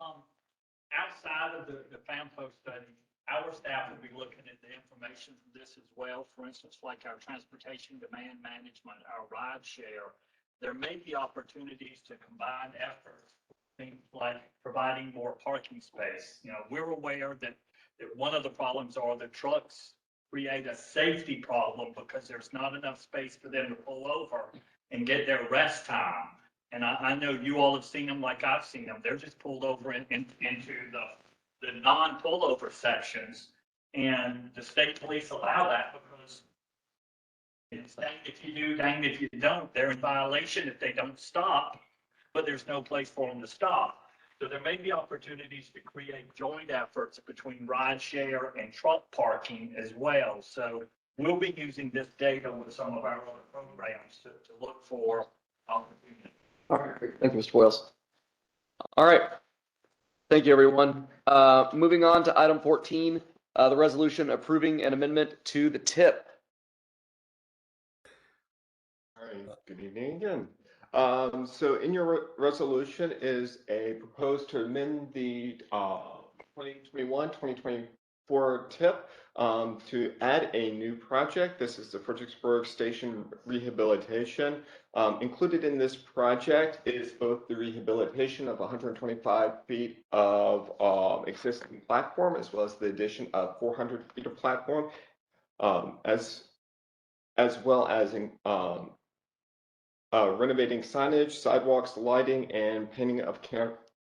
Outside of the FAMPO study, our staff will be looking at the information from this as well. For instance, like our transportation demand management, our ride share. There may be opportunities to combine efforts, things like providing more parking space. You know, we're aware that one of the problems are the trucks create a safety problem because there's not enough space for them to pull over and get their rest time. And I know you all have seen them like I've seen them. They're just pulled over into the non-pullover sections. And the state police allow that because it's dang if you do, dang if you don't. They're in violation if they don't stop, but there's no place for them to stop. So there may be opportunities to create joint efforts between ride share and truck parking as well. So we'll be using this data with some of our other programs to look for opportunities. All right, great. Thank you, Mr. Boyles. All right. Thank you, everyone. Moving on to item 14, the resolution approving an amendment to the TIP. All right, good evening again. So in your resolution is a proposed to amend the 2021-2024 TIP to add a new project. This is the Fredericksburg Station rehabilitation. Included in this project is both the rehabilitation of 125 feet of existing platform, as well as the addition of 400 feet of platform, as well as renovating signage, sidewalks, lighting, and painting of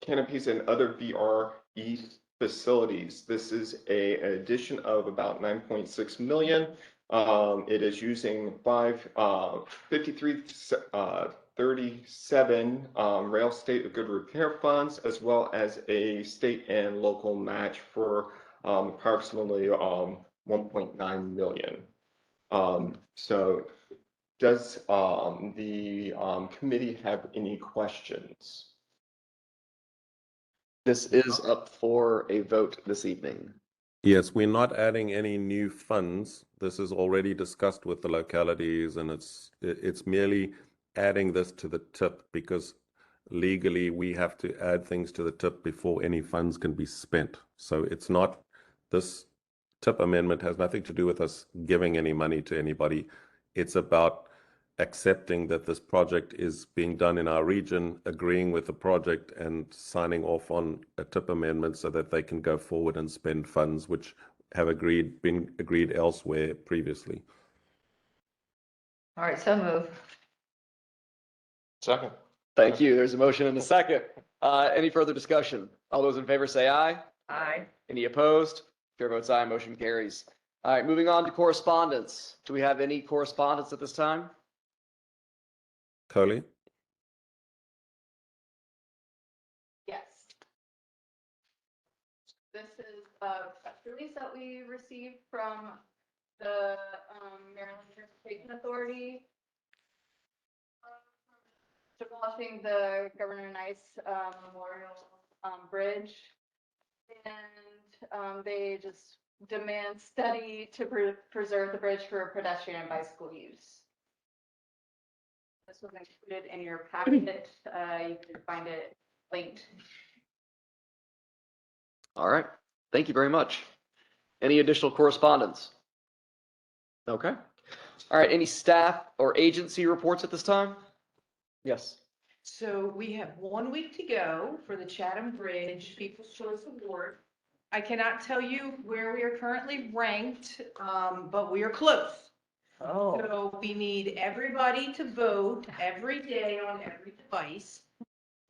canopies and other VRE facilities. This is an addition of about 9.6 million. It is using 5337 rail state of good repair funds, as well as a state and local match for approximately 1.9 million. So does the committee have any questions? This is up for a vote this evening. Yes, we're not adding any new funds. This is already discussed with the localities, and it's merely adding this to the TIP because legally we have to add things to the TIP before any funds can be spent. So it's not, this TIP amendment has nothing to do with us giving any money to anybody. It's about accepting that this project is being done in our region, agreeing with the project, and signing off on a TIP amendment so that they can go forward and spend funds which have been agreed elsewhere previously. All right, so move. Second. Thank you. There's a motion and a second. Any further discussion? All those in favor say aye. Aye. Any opposed? Chair votes aye, motion carries. All right, moving on to correspondence. Do we have any correspondence at this time? Coley? Yes. This is a press release that we received from the Maryland Transportation Authority. Demolishing the Governor Nice Memorial Bridge. And they just demand study to preserve the bridge for pedestrian and bicycle use. This was included in your packet. You can find it linked. All right, thank you very much. Any additional correspondence? Okay. All right, any staff or agency reports at this time? Yes. So we have 1 week to go for the Chatham Bridge People's Choice Award. I cannot tell you where we are currently ranked, but we are close. Oh. So we need everybody to vote every day on every device,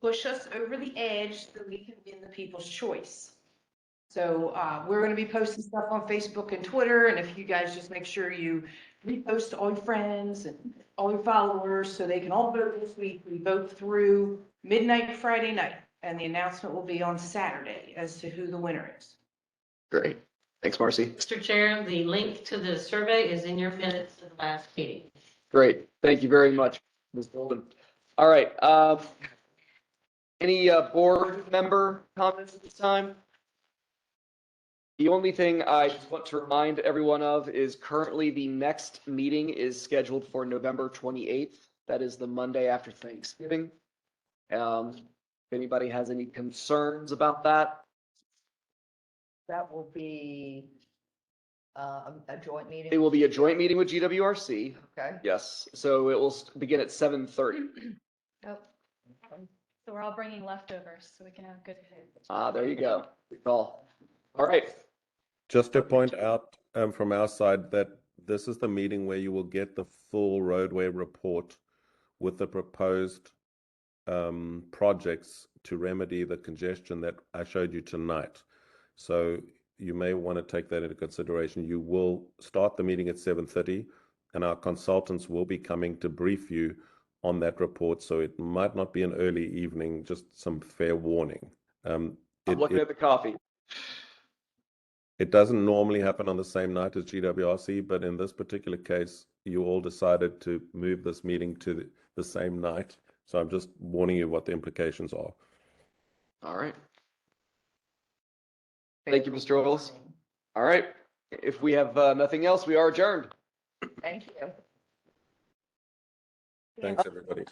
push us over the edge so we can win the People's Choice. So we're going to be posting stuff on Facebook and Twitter, and if you guys just make sure you repost to all your friends and all your followers so they can all vote this week. We vote through midnight Friday night, and the announcement will be on Saturday as to who the winner is. Great. Thanks, Marcy. Mr. Chair, the link to the survey is in your minutes of the last meeting. Great. Thank you very much, Ms. Golden. All right. Any board member comments at this time? The only thing I just want to remind everyone of is currently the next meeting is scheduled for November 28th. That is the Monday after Thanksgiving. If anybody has any concerns about that, That will be a joint meeting. it will be a joint meeting with GWRC. Okay. Yes, so it will begin at 7:30. Yep. So we're all bringing leftovers so we can have good food. There you go. Good call. All right. Just to point out from our side that this is the meeting where you will get the full roadway report with the proposed projects to remedy the congestion that I showed you tonight. So you may want to take that into consideration. You will start the meeting at 7:30, and our consultants will be coming to brief you on that report. So it might not be an early evening, just some fair warning. I'm looking at the coffee. It doesn't normally happen on the same night as GWRC, but in this particular case, you all decided to move this meeting to the same night. So I'm just warning you what the implications are. All right. Thank you, Mr. Oils. All right. If we have nothing else, we are adjourned. Thank you. Thanks, everybody.